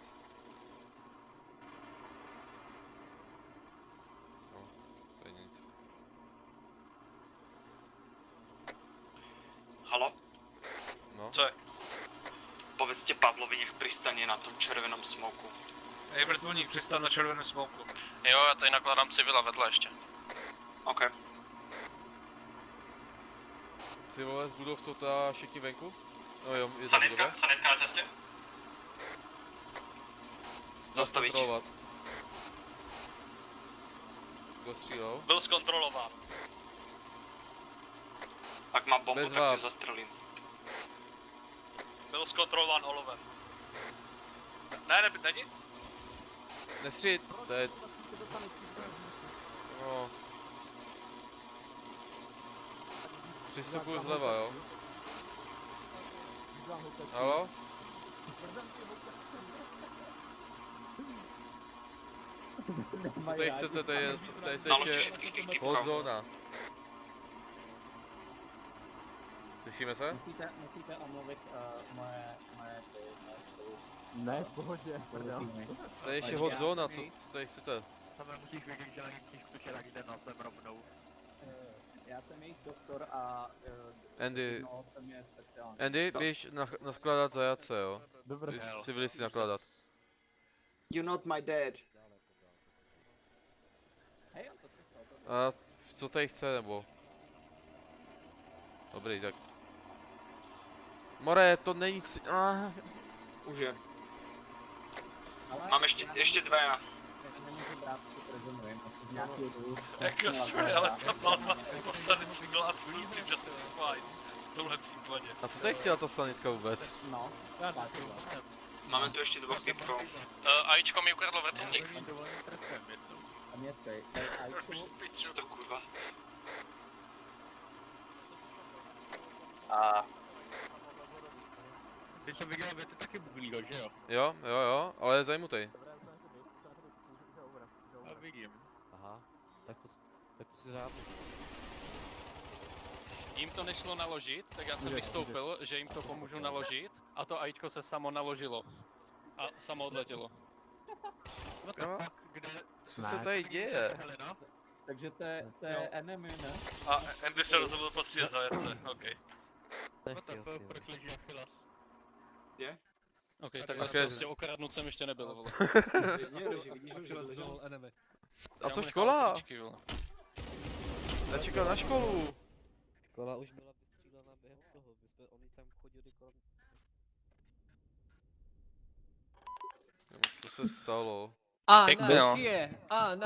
No, tady nic. Halo? No. Co je? Povedzte Pavlovi, nech pristane na tom červenom smoku. Hej, vrtulník přistál na červeném smoku. Jo, já tady nakládám civila vedle ještě. OK. Ty vole, z budov jsou ta všichni venku? No jo, je za budova. Sanitka na cestě? Zastavit. Kontrolovat. Kdo střílel? Byl zkontrolován. Ak má bombu, Bez tak vás. tě zastrelím. Byl zkontrolován olovem. Ne, není? Nestřít, to je... No. Přistupuju zleva, jo? Halo? Co tady chcete, tady je hot zóna. Slyšíme se? Musíte omluvit moje Ne, v pohodě, prdel. Tady je ještě hot zóna, co tady chcete? Same musíš vědět, že na ní musíš vstočit, tak jde na zem rovnou. Já jsem jejich doktor a Andy, no, jsem je speciální. Andy, běž naskládat zajace, jo? Dobré. Běž civilisti nakládat. You're not my dad. Hej, A co tady chce, nebo? Dobrý, tak. More, to není Už je. Mám ještě dva já. Nemůžu brát si prezenujem, z nějakého důvodu. Jako sorry, ale ta palma poslanecí byla absolutně justified. V tomhle případě. A co tady chtěla ta sanitka vůbec? No, Máme tu ještě dvou typků. Ačko mi ukradlo vrtulník. a měckej, tady ajču. Co to kurva? A... Ty jsem viděl, že ty taky bublího, že jo? Jo, ale je zajmutej. Já vidím. Aha, tak to si řádně. Jim to nešlo naložit, tak já jsem vystoupil, že jim to pomůžu naložit a to AIčko se samo naložilo. A samo odletělo. Co se tady děje? Takže to je enemy, ne? A Andy se rozhodl postřílet zajece, OK. Proč leží Achilles? Je? OK, takhle prostě okradnut jsem ještě nebyl, vole. A co škola? Já čekal na školu. Škola už byla vystřílená během toho, oni tam chodili kolem... Co se stalo? Anarchie!